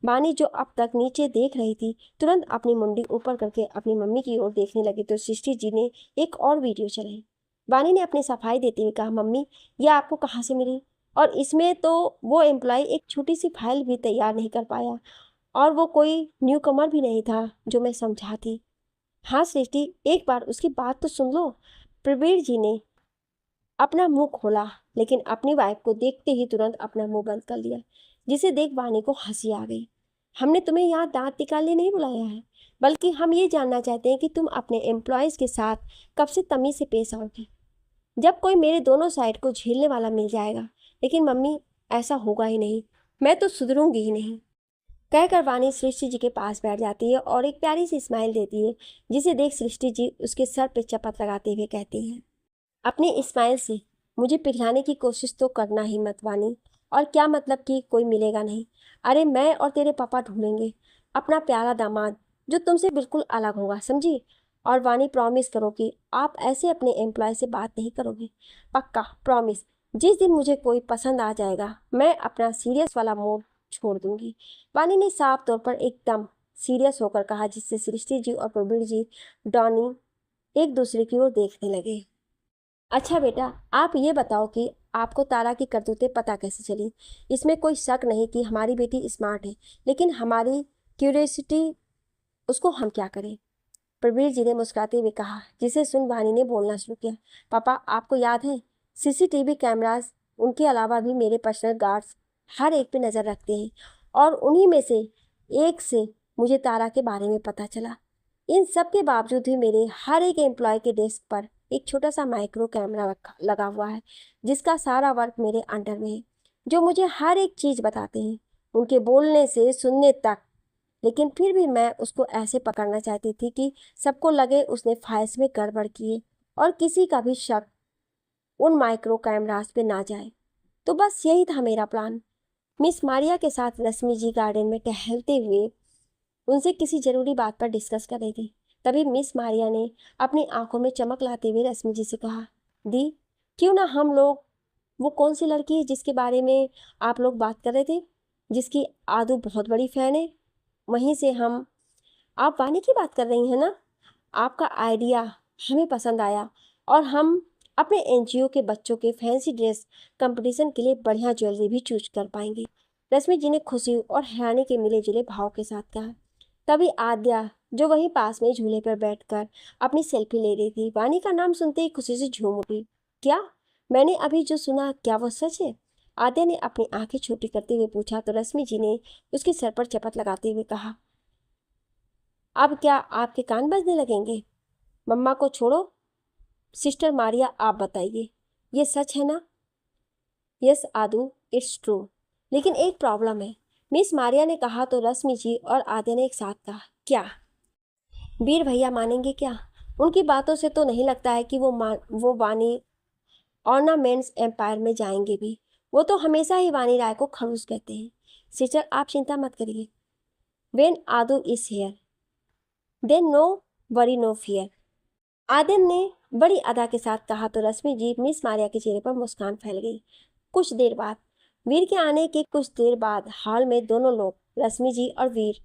बानी जो अब तक नीचे देख रही थी तुरंत अपनी मुंडी ऊपर करके अपनी मम्मी की ओर देखने लगी तो सृष्टि जी ने एक और वीडियो चलाई। बानी ने अपनी सफाई देते हुए कहा, मम्मी यह आपको कहाँ से मिली? और इसमें तो वो एम्प्लॉय एक छोटी सी फाइल भी तैयार नहीं कर पाया और वो कोई न्यू कमर भी नहीं था जो मैं समझाती। हाँ सृष्टि, एक बार उसकी बात तो सुन लो। प्रवीर जी ने अपना मुंह खोला, लेकिन अपनी वाइफ को देखते ही तुरंत अपना मुंह बंद कर लिया, जिसे देख वानी को हंसी आ गई। हमने तुम्हें यहाँ दांत निकालने नहीं बुलाया है, बल्कि हम ये जानना चाहते हैं कि तुम अपने एम्प्लॉयज़ के साथ कब से तमीज़ से पेश आओगी, जब कोई मेरे दोनों साइड को झेलने वाला मिल जाएगा। लेकिन मम्मी ऐसा होगा ही नहीं, मैं तो सुधरूंगी ही नहीं, कहकर वानी सृष्टि जी के पास बैठ जाती है और एक प्यारी सी स्माइल देती है, जिसे देख सृष्टि जी उसके सर पर चपत लगाते हुए कहती हैं, अपनी स्माइल से मुझे पिघलाने की कोशिश तो करना ही मत वानी। और क्या मतलब कि कोई मिलेगा नहीं? अरे मैं और तेरे पापा ढूंढेंगे अपना प्यारा दामाद जो तुमसे बिल्कुल अलग होगा, समझी? और वानी प्रॉमिस करो कि आप ऐसे अपने एम्प्लॉय से बात नहीं करोगे। पक्का प्रॉमिस। जिस दिन मुझे कोई पसंद आ जाएगा मैं अपना सीरियस वाला मोड छोड़ दूंगी। वानी ने साफ तौर पर एकदम सीरियस होकर कहा, जिससे सृष्टि जी और प्रवीण जी डॉनी एक दूसरे की ओर देखने लगे। अच्छा बेटा, आप ये बताओ कि आपको तारा की करतूतें पता कैसे चली? इसमें कोई शक नहीं कि हमारी बेटी स्मार्ट है, लेकिन हमारी क्यूरियोसिटी, उसको हम क्या करें? प्रवीर जी ने मुस्कुराते हुए कहा, जिसे सुन वानी ने बोलना शुरू किया। पापा आपको याद है सीसीटीवी कैमरास, उनके अलावा भी मेरे पर्सनल गार्ड्स हर एक पे नज़र रखते हैं और उन्हीं में से एक से मुझे तारा के बारे में पता चला। इन सब के बावजूद भी मेरे हर एक एम्प्लॉय के डेस्क पर एक छोटा सा माइक्रो कैमरा लगा हुआ है, जिसका सारा वर्क मेरे अंडर में है, जो मुझे हर एक चीज़ बताते हैं, उनके बोलने से सुनने तक। लेकिन फिर भी मैं उसको ऐसे पकड़ना चाहती थी कि सबको लगे उसने फाइल्स में गड़बड़ की है और किसी का भी शक उन माइक्रो कैमरास पे ना जाए। तो बस यही था मेरा प्लान। मिस मारिया के साथ रश्मि जी गार्डन में टहलते हुए उनसे किसी जरूरी बात पर डिस्कस कर रही थी। तभी मिस मारिया ने अपनी आंखों में चमक लाते हुए रश्मि जी से कहा, दी क्यों ना हम लोग, वो कौन सी लड़की है जिसके बारे में आप लोग बात कर रहे थे, जिसकी आदू बहुत बड़ी फैन है, वहीं से हम, आप वानी की बात कर रही हैं ना? आपका आइडिया हमें पसंद आया और हम अपने एनजीओ के बच्चों के फैंसी ड्रेस कंपटीशन के लिए बढ़िया ज्वेलरी भी चूज कर पाएंगे। रश्मि जी ने खुशी और हैरानी के मिले जुले भाव के साथ कहा। तभी आद्या, जो वहीं पास में झूले पर बैठकर अपनी सेल्फी ले रही थी, वानी का नाम सुनते ही खुशी से झूम उठी। क्या मैंने अभी जो सुना, क्या वो सच है? आद्या ने अपनी आंखें छोटी करते हुए पूछा तो रश्मि जी ने उसके सर पर चपत लगाते हुए कहा, अब क्या आपके कान बजने लगेंगे? मम्मा को छोड़ो, सिस्टर मारिया आप बताइए, ये सच है ना? यस आदू, इट्स ट्रू, लेकिन एक प्रॉब्लम है, मिस मारिया ने कहा तो रश्मि जी और आद्या ने एक साथ कहा। क्या? वीर भैया मानेंगे क्या? उनकी बातों से तो नहीं लगता है कि वो वानी ऑर्नामेंट्स एम्पायर में जाएंगे भी। वो तो हमेशा ही वानी राय को खड़ूस कहते हैं। सिस्टर आप चिंता मत करिए, when Aadu is here then no worry no fear, Aadin ने बड़ी अदा के साथ कहा तो रश्मि जी मिस मारिया के चेहरे पर मुस्कान फैल गई। कुछ देर बाद वीर के आने के कुछ देर बाद हॉल में दोनों लोग, रश्मि जी और वीर,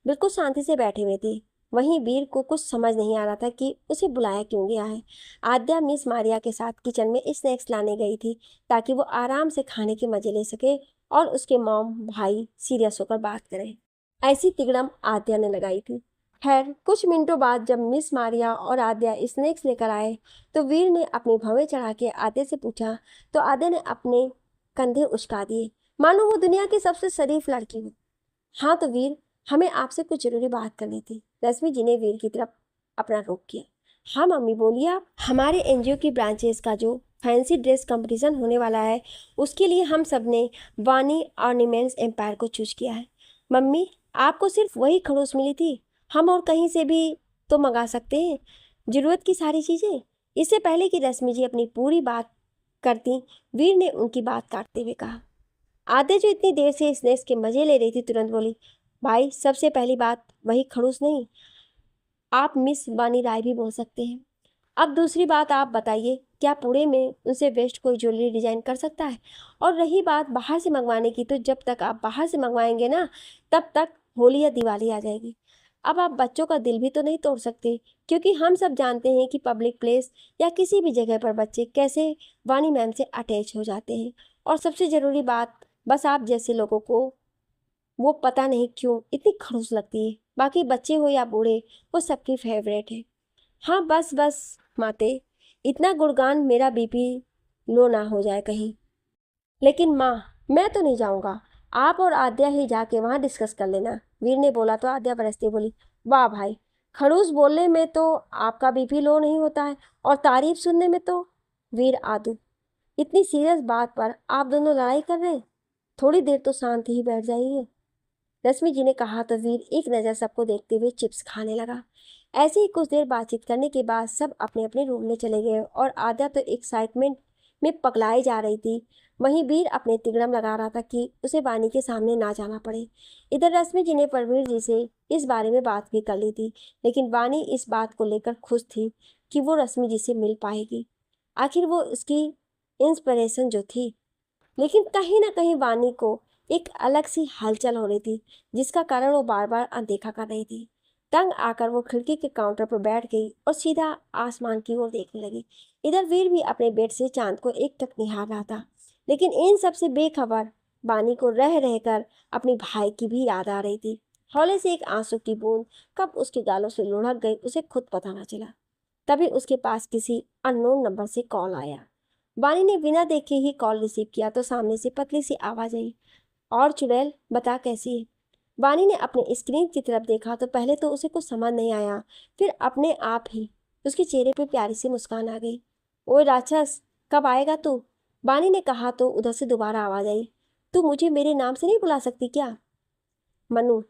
बिल्कुल शांति से बैठे हुए थे। वहीं वीर को कुछ समझ नहीं आ रहा था कि उसे बुलाया क्यों गया है। आद्या मिस मारिया के साथ किचन में स्नैक्स लाने गई थी ताकि वो आराम से खाने के मजे ले सके और उसके मॉम भाई सीरियस होकर बात करें। ऐसी तिगड़म आद्या ने लगाई थी। खैर कुछ मिनटों बाद जब मिस मारिया और आद्या स्नैक्स लेकर आए तो वीर ने अपनी भवें चढ़ा के आद्या से पूछा तो आद्या ने अपने कंधे उचका दिए, मानो वो दुनिया की सबसे शरीफ लड़की हो। हाँ तो वीर, हमें आपसे कुछ जरूरी बात करनी थी। रश्मि जी ने वीर की तरफ अपना रुख किया। हाँ मम्मी बोलिए आप। हमारे एनजीओ की ब्रांचेस का जो फैंसी ड्रेस कंपटीशन होने वाला है उसके लिए हम सब ने वानी ऑर्नामेंट्स एम्पायर को चूज किया है। मम्मी आपको सिर्फ वही खड़ूस मिली थी, हम और कहीं से भी तो मंगा सकते हैं जरूरत की सारी चीज़ें। इससे पहले कि रश्मि जी अपनी पूरी बात करती, वीर ने उनकी बात काटते हुए कहा। आद्या जो इतनी देर से स्नैक्स के मजे ले रही थी तुरंत बोली, भाई सबसे पहली बात वही खड़ूस नहीं, आप मिस वानी राय भी बोल सकते हैं। अब दूसरी बात आप बताइए, क्या पूरे में उनसे बेस्ट कोई ज्वेलरी डिजाइन कर सकता है? और रही बात बाहर से मंगवाने की, तो जब तक आप बाहर से मंगवाएंगे ना तब तक होली या दिवाली आ जाएगी। अब आप बच्चों का दिल भी तो नहीं तोड़ सकते, क्योंकि हम सब जानते हैं कि पब्लिक प्लेस या किसी भी जगह पर बच्चे कैसे वानी मैम से अटैच हो जाते हैं। और सबसे ज़रूरी बात, बस आप जैसे लोगों को वो पता नहीं क्यों इतनी खड़ूस लगती है। बाकी बच्चे हो या बूढ़े, वो सबकी फेवरेट है। हाँ बस बस माते, इतना गुणगान मेरा बीपी लो ना हो जाए कहीं। लेकिन माँ, मैं तो नहीं जाऊँगा, आप और आद्या ही जाके वहाँ डिस्कस कर लेना, वीर ने बोला तो आद्या बरसती बोली, वाह भाई, खड़ूस बोलने में तो आपका बीपी लो नहीं होता है और तारीफ सुनने में तो। वीर आदू, इतनी सीरियस बात पर आप दोनों लड़ाई कर रहे हैं, थोड़ी देर तो शांत ही बैठ जाइए। रश्मि जी ने कहा तो वीर एक नज़र सबको देखते हुए चिप्स खाने लगा। ऐसे ही कुछ देर बातचीत करने के बाद सब अपने अपने रूम में चले गए और आद्या तो एक्साइटमेंट में पगलाई जा रही थी। वहीं वीर अपने तिगड़म लगा रहा था कि उसे वानी के सामने ना जाना पड़े। इधर रश्मि जी ने परवीर जी से इस बारे में बात भी कर ली थी, लेकिन वानी इस बात को लेकर खुश थी कि वो रश्मि जी से मिल पाएगी। आखिर वो उसकी इंस्पिरेशन जो थी। लेकिन कहीं ना कहीं वानी को एक अलग सी हलचल हो रही थी, जिसका कारण वो बार बार अनदेखा कर रही थी। तंग आकर वो खिड़की के काउंटर पर बैठ गई और सीधा आसमान की ओर देखने लगी। इधर वीर भी अपने बेड से चांद को एकटक निहार रहा था, लेकिन इन सब से बेखबर वानी को रह रहकर अपनी भाई की भी याद आ रही थी। हौले से एक आंसू की बूंद कब उसके गालों से लुढ़क गई उसे खुद पता न चला। तभी उसके पास किसी अननोन नंबर से कॉल आया। वानी ने बिना देखे ही कॉल रिसीव किया तो सामने से पतली सी आवाज आई, और चुड़ैल बता कैसी है। वानी ने अपने स्क्रीन की तरफ देखा तो पहले तो उसे कुछ समझ नहीं आया, फिर अपने आप ही उसके चेहरे पे प्यारी सी मुस्कान आ गई। ओए राक्षस, कब आएगा तू? वानी ने कहा तो उधर से दोबारा आवाज आई, तू मुझे मेरे नाम से नहीं बुला सकती क्या? मनु,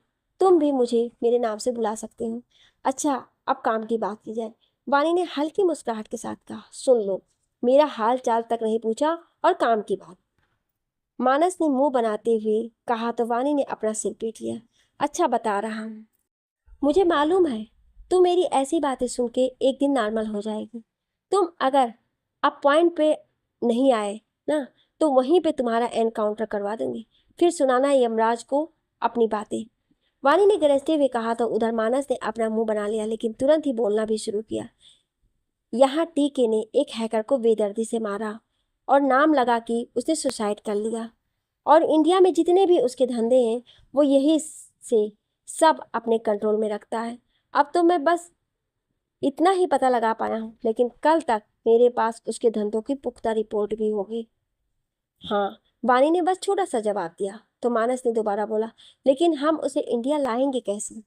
तुम भी मुझे मेरे नाम से बुला सकते हो। अच्छा, अब काम की बात की जाए। वानी ने हल्की मुस्कुराहट के साथ कहा, सुन लो, मेरा हाल चाल तक नहीं पूछा और काम की बात। मानस ने मुंह बनाते हुए कहा तो वानी ने अपना सिर पीट लिया। अच्छा बता रहा हूँ, मुझे मालूम है तू मेरी ऐसी बातें सुन के एक दिन नॉर्मल हो जाएगी। तुम अगर अब पॉइंट पे नहीं आए ना तो वहीं पे तुम्हारा एनकाउंटर करवा दूंगी, फिर सुनाना यमराज को अपनी बातें। वानी ने गरजते हुए कहा तो उधर मानस ने अपना मुंह बना लिया, लेकिन तुरंत ही बोलना भी शुरू किया। यहाँ टीके ने एक हैकर को बेदर्दी से मारा और नाम लगा कि उसने सुसाइड कर लिया, और इंडिया में जितने भी उसके धंधे हैं वो यही से सब अपने कंट्रोल में रखता है। अब तो मैं बस इतना ही पता लगा पाया हूँ, लेकिन कल तक मेरे पास उसके धंधों की पुख्ता रिपोर्ट भी होगी। हाँ, वानी ने बस छोटा सा जवाब दिया तो मानस ने दोबारा बोला, लेकिन हम उसे इंडिया लाएंगे कैसे?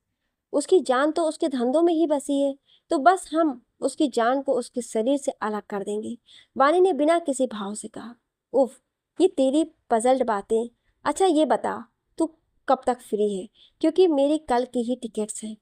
उसकी जान तो उसके धंधों में ही बसी है, तो बस हम उसकी जान को उसके शरीर से अलग कर देंगे। वानी ने बिना किसी भाव से कहा, उफ, ये तेरी पजल्ड बातें। अच्छा ये बता, तू कब तक फ्री है? क्योंकि मेरी कल की ही टिकट्स हैं।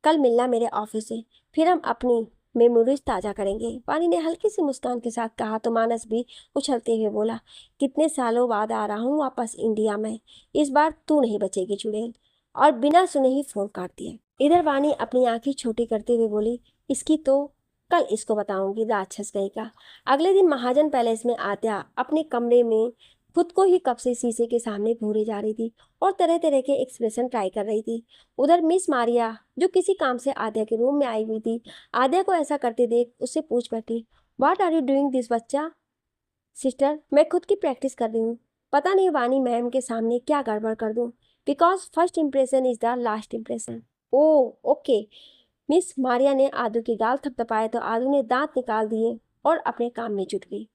कल मिलना मेरे ऑफिस से, फिर हम अपनी मेमोरीज ताज़ा करेंगे। वानी ने हल्की सी मुस्कान के साथ कहा तो मानस भी उछलते हुए बोला, कितने सालों बाद आ रहा हूँ वापस इंडिया में, इस बार तू नहीं बचेगी चुड़ैल। और बिना सुने ही फोन काट दिया। इधर वानी अपनी आंखें छोटी करते हुए बोली, इसकी तो कल इसको बताऊंगी राक्षस कहीं का। अगले दिन महाजन पैलेस में आद्या अपने कमरे में खुद को ही कब से शीशे के सामने घूरे जा रही थी और तरह तरह के एक्सप्रेशन ट्राई कर रही थी। उधर मिस मारिया जो किसी काम से आद्या के रूम में आई हुई थी, आद्या को ऐसा करते देख उससे पूछ बैठी, what are you doing this बच्चा? सिस्टर, मैं खुद की प्रैक्टिस कर रही हूँ। पता नहीं वानी मैम के सामने क्या गड़बड़ कर दूँ, because first impression is the last impression. Oh okay. Miss Maria ने आदू की गाल थपथपाए तो आदू ने दांत निकाल दिए और अपने काम में जुट गई।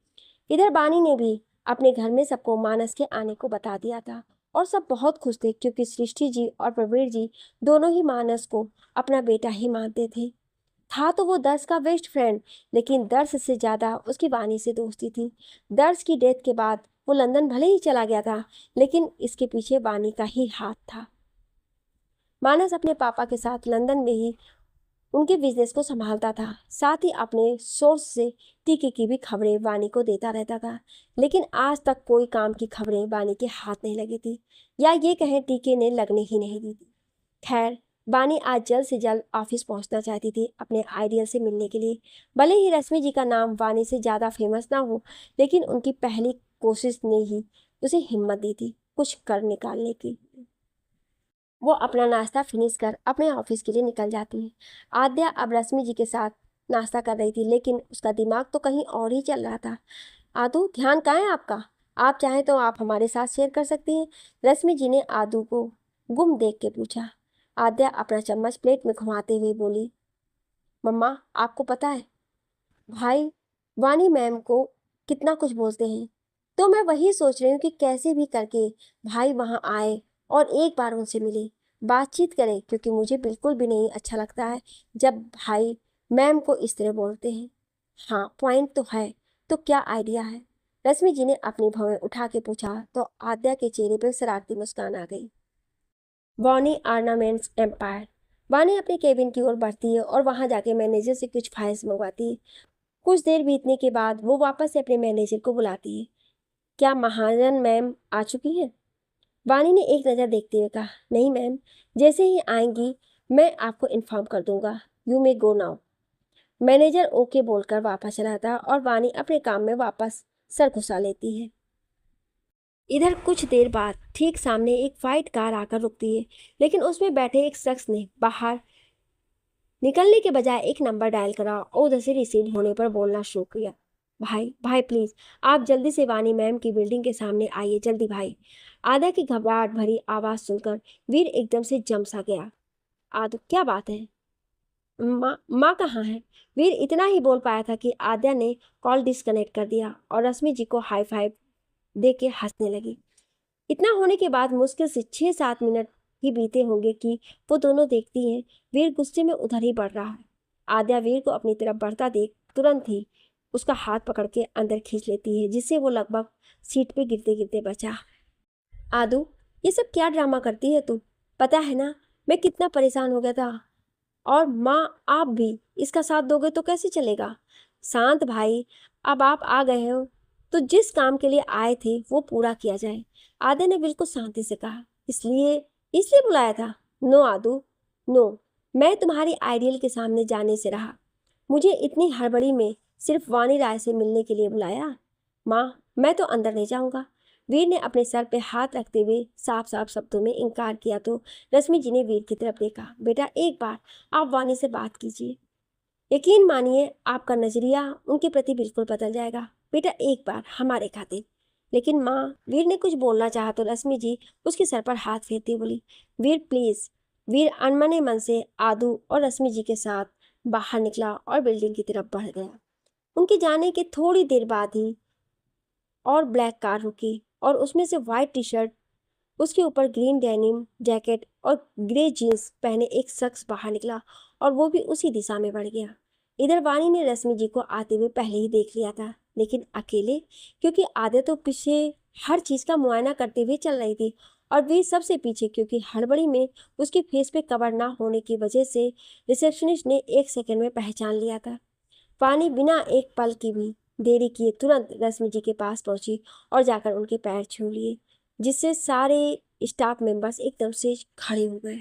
इधर बानी ने भी अपने घर में सबको मानस के आने को बता दिया था और सब बहुत खुश थे क्योंकि सृष्टि जी और प्रवीर जी दोनों ही मानस को अपना बेटा ही मानते थे। था तो वो दर्श का बेस्ट फ्रेंड, लेकिन दर्श से ज़्यादा उसकी वानी से दोस्ती थी। दर्श की डेथ के बाद वो लंदन भले ही चला गया था, लेकिन इसके पीछे वानी का ही हाथ था। मानस अपने पापा के साथ लंदन में ही उनके बिजनेस को संभालता था, साथ ही अपने सोर्स से टीके की भी खबरें वानी को देता रहता था, लेकिन आज तक कोई काम की खबरें वानी के हाथ नहीं लगी थी, या ये कहें टीके ने लगने ही नहीं दी थी। खैर, वानी आज जल्द से जल्द ऑफिस पहुंचना चाहती थी अपने आइडियल से मिलने के लिए। भले ही रश्मि जी का नाम वानी से ज़्यादा फेमस ना हो, लेकिन उनकी पहली कोशिश ने ही उसे हिम्मत दी थी कुछ कर निकालने की। वो अपना नाश्ता फिनिश कर अपने ऑफिस के लिए निकल जाती है। आद्या अब रश्मि जी के साथ नाश्ता कर रही थी, लेकिन उसका दिमाग तो कहीं और ही चल रहा था। आदू, ध्यान कहाँ है आपका? आप चाहें तो आप हमारे साथ शेयर कर सकती हैं। रश्मि जी ने आदू को गुम देख के पूछा। आद्या अपना चम्मच प्लेट में घुमाते हुए बोली, मम्मा आपको पता है भाई वानी मैम को कितना कुछ बोलते हैं, तो मैं वही सोच रही हूँ कि कैसे भी करके भाई वहाँ आए और एक बार उनसे मिले, बातचीत करें, क्योंकि मुझे बिल्कुल भी नहीं अच्छा लगता है जब भाई मैम को इस तरह बोलते हैं। हाँ, पॉइंट तो है, तो क्या आइडिया है? रश्मि जी ने अपनी भवें उठा के पूछा तो आद्या के चेहरे पर शरारती मुस्कान आ गई। वानी ऑर्नामेंट्स एम्पायर। वानी अपने केबिन की ओर बढ़ती है और वहां जाके मैनेजर से कुछ फाइल्स मंगवाती है। कुछ देर बीतने के बाद वो वापस से अपने मैनेजर को बुलाती है। क्या महाजन मैम आ चुकी हैं? वानी ने एक नज़र देखते हुए कहा, नहीं मैम, जैसे ही आएंगी मैं आपको इन्फॉर्म कर दूंगा। You may go now. Manager okay बोलकर वापस चला जाता और वानी अपने काम में वापस सर घुसा लेती है। इधर कुछ देर बाद ठीक सामने एक वाइट कार आकर रुकती है, लेकिन उसमें बैठे एक शख्स ने बाहर निकलने के बजाय एक नंबर डायल करा और उधर से रिसीव होने पर बोलना शुरू किया, भाई भाई प्लीज़ आप जल्दी से वानी मैम की बिल्डिंग के सामने आइए, जल्दी भाई। आद्या की घबराहट भरी आवाज़ सुनकर वीर एकदम से जम सा गया। आद्या, क्या बात है? माँ कहाँ है? वीर इतना ही बोल पाया था कि आद्या ने कॉल डिस्कनेक्ट कर दिया और रश्मि जी को हाई फाइव दे के हंसने लगी। इतना होने के बाद मुश्किल से 6-7 मिनट ही बीते होंगे कि वो दोनों देखती हैं वीर गुस्से में उधर ही बढ़ रहा है। आद्या वीर को अपनी तरफ बढ़ता देख तुरंत ही उसका हाथ पकड़ के अंदर खींच लेती है, जिससे वो लगभग सीट पे गिरते गिरते बचा। आदू, ये सब क्या ड्रामा करती है तू? पता है ना मैं कितना परेशान हो गया था, और माँ आप भी इसका साथ दोगे तो कैसे चलेगा? शांत भाई, अब आप आ गए हो तो जिस काम के लिए आए थे वो पूरा किया जाए। आदे ने बिल्कुल शांति से कहा, इसलिए इसलिए बुलाया था? नो आदू, नो, मैं तुम्हारी आइडियल के सामने जाने से रहा। मुझे इतनी हड़बड़ी में सिर्फ वानी राय से मिलने के लिए बुलाया? माँ, मैं तो अंदर नहीं जाऊँगा। वीर ने अपने सर पे हाथ रखते हुए साफ साफ शब्दों में इनकार किया तो रश्मि जी ने वीर की तरफ देखा। बेटा, एक बार आप वानी से बात कीजिए, यकीन मानिए आपका नजरिया उनके प्रति बिल्कुल बदल जाएगा। बेटा, एक बार हमारे खातिर। लेकिन माँ, वीर ने कुछ बोलना चाहा तो रश्मि जी उसके सर पर हाथ फेरती बोली, वीर प्लीज। वीर अनमने मन से आदू और रश्मि जी के साथ बाहर निकला और बिल्डिंग की तरफ बढ़ गया। उनके जाने के थोड़ी देर बाद ही और ब्लैक कार रुकी और उसमें से वाइट टी शर्ट, उसके ऊपर ग्रीन डेनिम जैकेट और ग्रे जीन्स पहने एक शख्स बाहर निकला और वो भी उसी दिशा में बढ़ गया। इधर वानी ने रश्मि जी को आते हुए पहले ही देख लिया था, लेकिन अकेले, क्योंकि आद्या तो पीछे हर चीज़ का मुआयना करते हुए चल रही थी और वे सबसे पीछे, क्योंकि हड़बड़ी में उसके फेस पे कवर ना होने की वजह से रिसेप्शनिस्ट ने 1 सेकंड में पहचान लिया था। वानी बिना एक पल की भी देरी किए तुरंत रश्मि जी के पास पहुंची और जाकर उनके पैर छू लिए, जिससे सारे स्टाफ मेंबर्स एकदम से खड़े हो गए।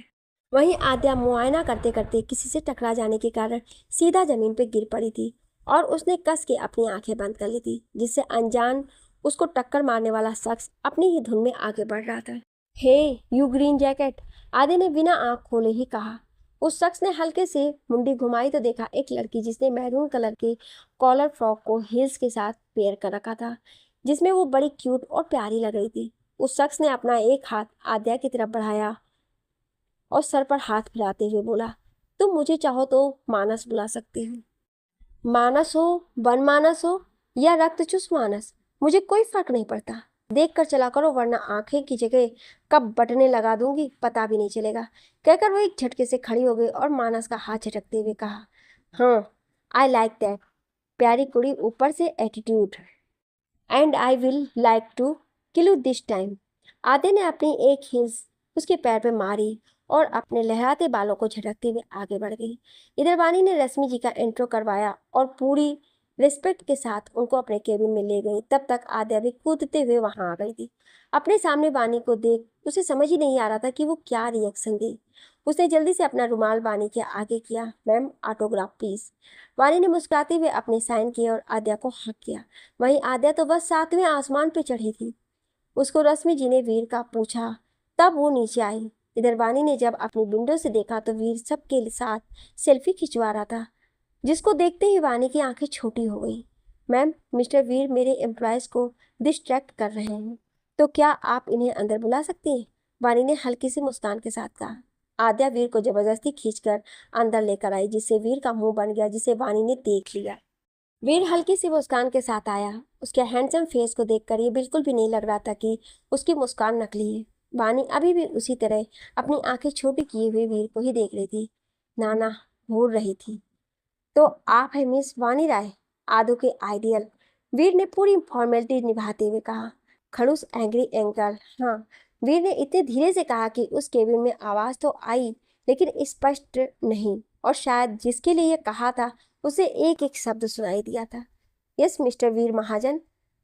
वहीं आद्या मुआयना करते करते किसी से टकरा जाने के कारण सीधा जमीन पर गिर पड़ी थी और उसने कस के अपनी आंखें बंद कर ली थी, जिससे अनजान उसको टक्कर मारने वाला शख्स अपनी ही धुन में आगे बढ़ रहा था। हे यू ग्रीन जैकेट, आदि ने बिना आंख खोले ही कहा। उस शख्स ने हल्के से मुंडी घुमाई तो देखा एक लड़की जिसने मैरून कलर के कॉलर फ्रॉक को हील्स के साथ पेयर कर रखा था, जिसमें वो बड़ी क्यूट और प्यारी लग रही थी। उस शख्स ने अपना एक हाथ आद्या की तरफ बढ़ाया और सर पर हाथ फिराते हुए बोला, तुम मुझे चाहो तो मानस बुला सकती हो। मानस हो, वन मानस हो या रक्तचूस मानस, मुझे कोई फर्क नहीं पड़ता। देख कर चला करो वरना आंखें की जगह कब बटने लगा दूंगी पता भी नहीं चलेगा। कहकर वो एक झटके से खड़ी हो गई और मानस का हाथ झटकते हुए कहा, हाँ आई लाइक दैट, प्यारी कुड़ी ऊपर से attitude, and I will like to kill you this time. Adi ने अपनी एक हिंस उसके पैर पे मारी और अपने लहराते बालों को झटकते हुए आगे बढ़ गई। इधर वानी ने रश्मि जी का इंट्रो करवाया और पूरी रिस्पेक्ट के साथ उनको अपने केबिन में ले गई। तब तक आद्या भी कूदते हुए वहां आ गई थी। अपने सामने वानी को देख उसे समझ ही नहीं आ रहा था कि वो क्या रिएक्शन दे। उसने जल्दी से अपना रुमाल वानी के आगे किया, मैम ऑटोग्राफ प्लीज। वानी ने मुस्कुराते हुए अपने साइन किए और आद्या को हक किया। वहीं आद्या तो बस 7वें आसमान पे चढ़ी थी। उसको रश्मि जी ने वीर का पूछा, तब वो नीचे आई। इधर वानी ने जब अपनी विंडो से देखा तो वीर सबके साथ सेल्फी खिंचवा रहा था, जिसको देखते ही वानी की आंखें छोटी हो गई। मैम मिस्टर वीर मेरे एम्प्लॉयज़ को डिस्ट्रैक्ट कर रहे हैं, तो क्या आप इन्हें अंदर बुला सकती हैं? वानी ने हल्की सी मुस्कान के साथ कहा। आद्या वीर को जबरदस्ती खींचकर अंदर लेकर आई, जिससे वीर का मुंह बन गया, जिसे वानी ने देख लिया। वीर हल्की सी मुस्कान के साथ आया। उसके हैंडसम फेस को देखकर ये बिल्कुल भी नहीं लग रहा था कि उसकी मुस्कान नकली है। वानी अभी भी उसी तरह अपनी आंखें छोटी किए हुए वीर को ही देख रही थी। नाना घूर रही थी। तो आप है मिस वानी राय, आदू के आइडियल, वीर ने पूरी फॉर्मेलिटी निभाते हुए कहा। खड़ूस एंग्री अंकल, हाँ, वीर ने इतने धीरे से कहा कि उस केबिन में आवाज़ तो आई लेकिन स्पष्ट नहीं, और शायद जिसके लिए यह कहा था उसे एक एक शब्द सुनाई दिया था। यस मिस्टर वीर महाजन,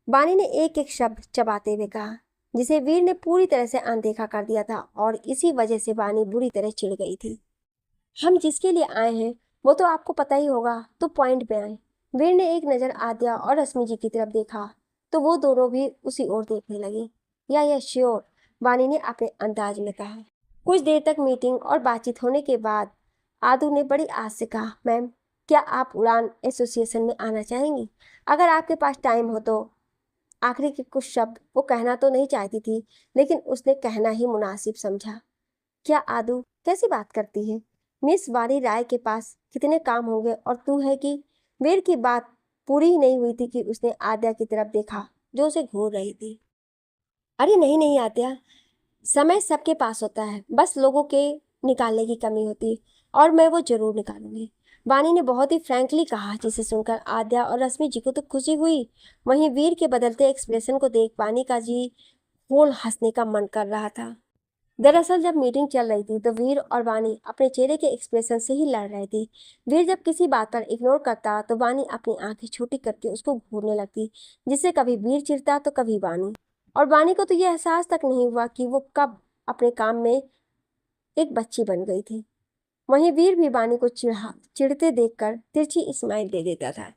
वानी ने एक एक शब्द चबाते हुए कहा, जिसे वीर ने पूरी तरह से अनदेखा कर दिया था और इसी वजह से वानी बुरी तरह चिढ़ गई थी। हम जिसके लिए आए हैं वो तो आपको पता ही होगा, तो पॉइंट पे आए। वीर ने एक नज़र आद्या और रश्मि जी की तरफ देखा तो वो दोनों भी उसी ओर देखने लगी। या श्योर, वानी ने अपने अंदाज में कहा। कुछ देर तक मीटिंग और बातचीत होने के बाद आदू ने बड़ी आस से कहा, मैम क्या आप उड़ान एसोसिएशन में आना चाहेंगी? अगर आपके पास टाइम हो तो। आखिरी के कुछ शब्द वो कहना तो नहीं चाहती थी, लेकिन उसने कहना ही मुनासिब समझा। क्या आदू कैसी बात करती है? मिस वानी राय के पास कितने काम होंगे और तू है कि। वीर की बात पूरी ही नहीं हुई थी कि उसने आद्या की तरफ देखा जो उसे घूर रही थी। अरे नहीं नहीं आद्या, समय सबके पास होता है, बस लोगों के निकालने की कमी होती है, और मैं वो जरूर निकालूंगी। वानी ने बहुत ही फ्रैंकली कहा, जिसे सुनकर आद्या और रश्मि जी को तो खुशी हुई। वहीं वीर के बदलते एक्सप्रेशन को देख वानी का जी खोल हंसने का मन कर रहा था। दरअसल जब मीटिंग चल रही थी तो वीर और वानी अपने चेहरे के एक्सप्रेशन से ही लड़ रहे थे। वीर जब किसी बात पर इग्नोर करता तो वानी अपनी आंखें छोटी करके उसको घूरने लगती, जिससे कभी वीर चिढ़ता तो कभी वानी। और वानी को तो यह एहसास तक नहीं हुआ कि वो कब अपने काम में एक बच्ची बन गई थी। वहीं वीर भी वानी को चिढ़ते देखकर तिरछी स्माइल दे देता था।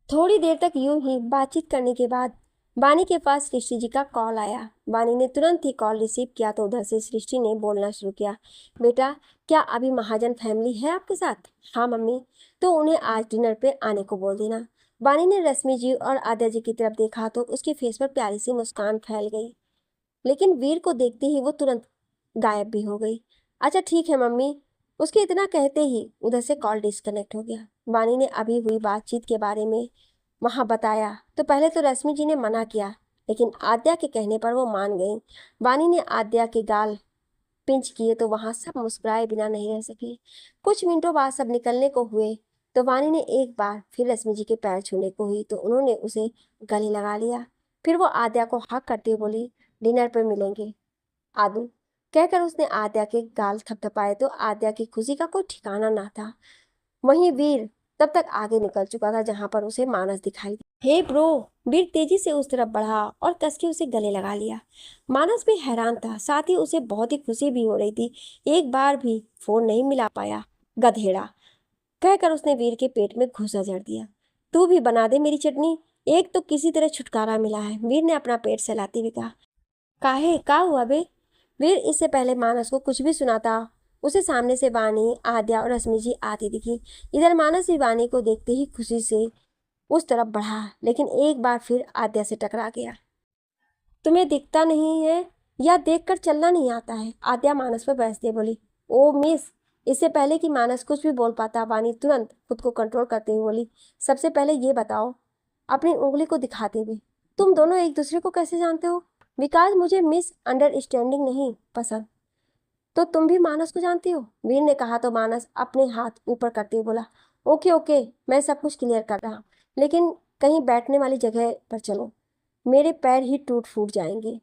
थोड़ी देर तक यूं ही बातचीत करने के बाद वानी के पास सृष्टि जी का कॉल आया। वानी ने तुरंत ही कॉल रिसीव किया तो उधर से सृष्टि ने बोलना शुरू किया, बेटा क्या अभी महाजन फैमिली है आपके साथ? हाँ मम्मी, तो उन्हें आज डिनर पे आने को बोल देना। वानी ने रश्मि जी और आद्या जी की तरफ देखा तो उसके फेस पर प्यारी सी मुस्कान फैल गई, लेकिन वीर को देखते ही वो तुरंत गायब भी हो गई। अच्छा ठीक है मम्मी, उसके इतना कहते ही उधर से कॉल डिस्कनेक्ट हो गया। वानी ने अभी हुई बातचीत के बारे में वहाँ बताया तो पहले तो रश्मि जी ने मना किया, लेकिन आद्या के कहने पर वो मान गई। वानी ने आद्या के गाल पिंच किए तो वहाँ सब मुस्कुराए बिना नहीं रह सके। कुछ मिनटों बाद सब निकलने को हुए तो वानी ने एक बार फिर रश्मि जी के पैर छूने को हुई तो उन्होंने उसे गले लगा लिया। फिर वो आद्या को हक करते हुए बोली, डिनर पर मिलेंगे आदू। कहकर उसने आद्या के गाल थपथपाए तो आद्या की खुशी का कोई ठिकाना ना था। वहीं वीर तब तक आगे निकल चुका था जहां पर उसे मानस दिखाई दिया। हे ब्रो, वीर तेजी से उस तरफ बढ़ा और कस के उसे गले लगा लिया। मानस भी हैरान था, साथ ही उसे बहुत ही खुशी भी हो रही थी। एक बार भी फोन नहीं मिला पाया, गधेड़ा, कहकर उसने वीर के पेट में घुसा जड़ दिया। तू भी बना दे मेरी चटनी, एक तो किसी तरह छुटकारा मिला है, वीर ने अपना पेट सहलाते हुए कहा। काहे का हुआ बे? वीर इससे पहले मानस को कुछ भी सुनाता उसे सामने से वाणी, आद्या और रश्मि जी आती दिखी। इधर मानस भी वाणी को देखते ही खुशी से उस तरफ बढ़ा, लेकिन एक बार फिर आद्या से टकरा गया। तुम्हें दिखता नहीं है या देखकर चलना नहीं आता है? आद्या मानस पर बहसते बोली। ओ मिस! इससे पहले कि मानस कुछ भी बोल पाता, वाणी तुरंत खुद को कंट्रोल करते हुए बोली, सबसे पहले ये बताओ, अपनी उंगली को दिखाते हुए, तुम दोनों एक दूसरे को कैसे जानते हो? विकास, मुझे मिस अंडरस्टैंडिंग नहीं पसंद। तो तुम भी मानस को जानती हो? वीर ने कहा तो मानस अपने हाथ ऊपर करते हुए बोला, ओके ओके, मैं सब कुछ क्लियर कर रहा हूँ, लेकिन कहीं बैठने वाली जगह पर चलो, मेरे पैर ही टूट फूट जाएंगे।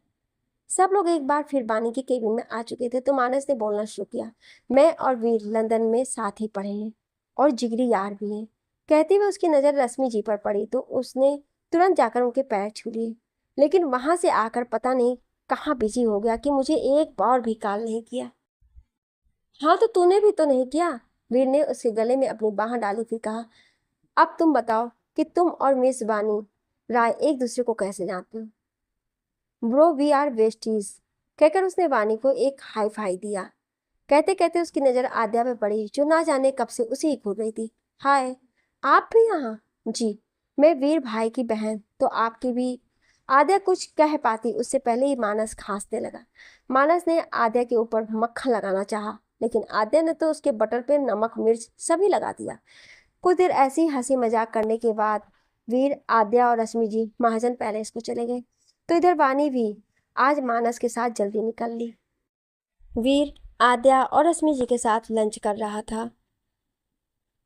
सब लोग एक बार फिर बानी के केबिन में आ चुके थे तो मानस ने बोलना शुरू किया, मैं और वीर लंदन में साथ ही पढ़े हैं और जिगरी यार भी हैं। कहते हुए उसकी नज़र रश्मि जी पर पड़ी तो उसने तुरंत जाकर उनके पैर छू लिए, लेकिन वहां से आकर पता नहीं कहाँ बिजी हो गया कि मुझे एक बार भी कॉल नहीं किया। हाँ तो तूने भी तो नहीं किया। वीर ने उसके गले में अपनी बाह डाली फिर कहा, अब तुम बताओ कि तुम और मिस बानी राय एक दूसरे को कैसे जानते हो? ब्रो, वी आर वेस्टीज, कहकर उसने वानी को एक हाई फाई दिया। कहते कहते उसकी नजर आद्या पे पड़ी जो ना जाने कब से उसे ही घूर रही थी। हाय, आप भी यहाँ? जी, मैं वीर भाई की बहन, तो आपकी भी। आद्या कुछ कह पाती उससे पहले ही मानस खांसने लगा। मानस ने आद्या के ऊपर मक्खन लगाना चाहा, लेकिन आद्या ने तो उसके बटर पे नमक मिर्च सभी लगा दिया। कुछ देर ऐसी हंसी मजाक करने के बाद वीर, आद्या और रश्मि जी महाजन पैलेस को चले गए, तो इधर वानी भी आज मानस के साथ जल्दी निकल ली। वीर आद्या और रश्मि जी के साथ लंच कर रहा था,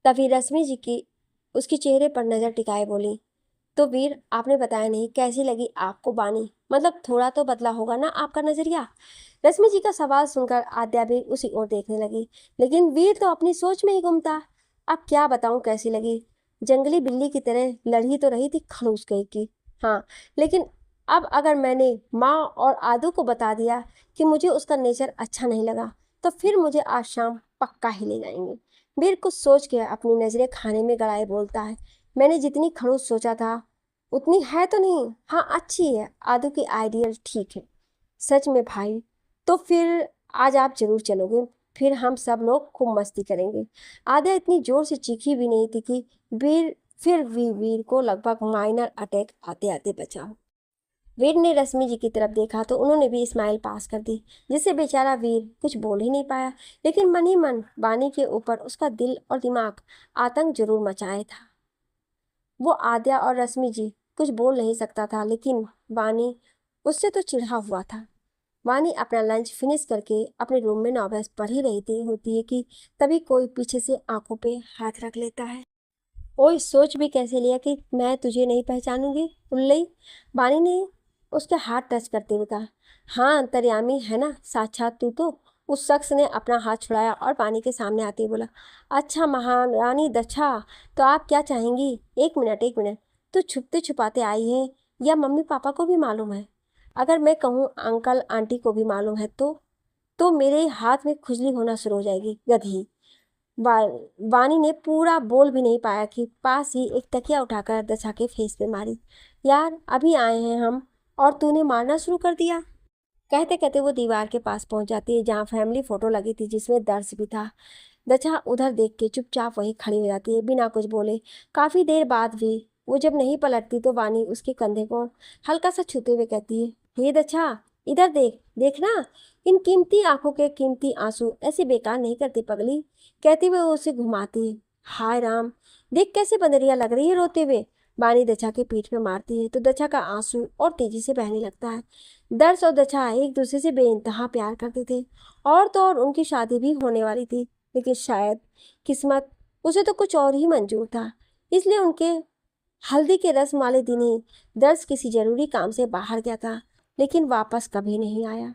तभी रश्मि जी की उसके चेहरे पर नजर टिकाए बोली, तो वीर, आपने बताया नहीं, कैसी लगी आपको बानी? मतलब थोड़ा तो बदला होगा ना आपका नजरिया? रश्मि जी का सवाल सुनकर आद्या भी उसी ओर देखने लगी, लेकिन वीर तो अपनी सोच में ही गुम था। अब क्या बताऊं कैसी लगी? जंगली बिल्ली की तरह लड़ी तो रही थी खड़ूस गई की। हाँ, लेकिन अब अगर मैंने माँ और आदू को बता दिया कि मुझे उसका नेचर अच्छा नहीं लगा, तो फिर मुझे आज शाम पक्का ही ले जाएंगे। वीर कुछ सोच के अपनी नजरें खाने में गड़ाए बोलता है, मैंने जितनी खड़ूस सोचा था उतनी है तो नहीं। हाँ अच्छी है, आदू की आइडियल ठीक है। सच में भाई? तो फिर आज आप जरूर चलोगे, फिर हम सब लोग खूब मस्ती करेंगे। आद्या इतनी जोर से चीखी भी नहीं थी कि वीर को लगभग माइनर अटैक आते आते बचा हो। वीर ने रश्मि जी की तरफ देखा तो उन्होंने भी स्माइल पास कर दी, जिससे बेचारा वीर कुछ बोल ही नहीं पाया, लेकिन मन ही मन वानी के ऊपर उसका दिल और दिमाग आतंक जरूर मचाए था। वो आद्या और रश्मि जी कुछ बोल नहीं सकता था, लेकिन वानी उससे तो चिढ़ा हुआ था। वानी अपना लंच फिनिश करके अपने रूम में नॉवेल्स पढ़ ही रही थी होती है कि तभी कोई पीछे से आंखों पे हाथ रख लेता है। ओए, सोच भी कैसे लिया कि मैं तुझे नहीं पहचानूंगी उल्लई? वानी ने उसके हाथ टच करते हुए कहा। हाँ, अंतर्यामी है ना साक्षात तू तो। उस शख्स ने अपना हाथ छुड़ाया और वानी के सामने आते ही बोला, अच्छा महारानी दक्षा, तो आप क्या चाहेंगी? एक मिनट एक मिनट, तू छुपते छुपाते आई है या मम्मी पापा को भी मालूम है? अगर मैं कहूँ अंकल आंटी को भी मालूम है तो मेरे हाथ में खुजली होना शुरू हो जाएगी गधी। वानी ने पूरा बोल भी नहीं पाया कि पास ही एक तकिया उठाकर दशा के फेस पे मारी। यार, अभी आए हैं हम और तूने मारना शुरू कर दिया। कहते कहते वो दीवार के पास पहुंच जाती है जहाँ फैमिली फोटो लगी थी जिसमें दर्श भी था। दशा उधर देख के चुपचाप वहीं खड़ी हो जाती है बिना कुछ बोले। काफी देर बाद भी वो जब नहीं पलटती तो वानी उसके कंधे को हल्का सा छूते हुए कहती है, हे दशा, इधर देख, देखना, इन कीमती आंखों के कीमती आंसू ऐसे बेकार नहीं करते पगली। कहती हुए वो उसे घुमाती है। हाय राम, देख कैसे बंदरिया लग रही है रोते हुए। वानी दशा के पीठ पे मारती है तो दशा का आंसू और तेजी से बहने लगता है। दर्श और दशा एक दूसरे से बेइंतहा प्यार करते थे और तो और उनकी शादी भी होने वाली थी, लेकिन शायद किस्मत उसे तो कुछ और ही मंजूर था, इसलिए उनके हल्दी के रस्म वाले दिन ही दर्श किसी जरूरी काम से बाहर गया था, लेकिन वापस कभी नहीं आया।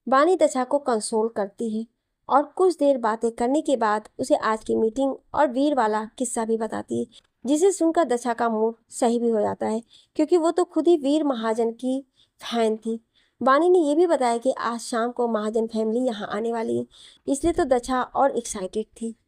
वानी दशा को कंसोल करती है और कुछ देर बातें करने के बाद उसे आज की मीटिंग और वीर वाला किस्सा भी बताती है, जिसे सुनकर दशा का मूड सही भी हो जाता है क्योंकि वो तो खुद ही वीर महाजन की फैन थी। वानी ने यह भी बताया कि आज शाम को महाजन फैमिली यहाँ आने वाली है, इसलिए तो दशा और एक्साइटेड थी।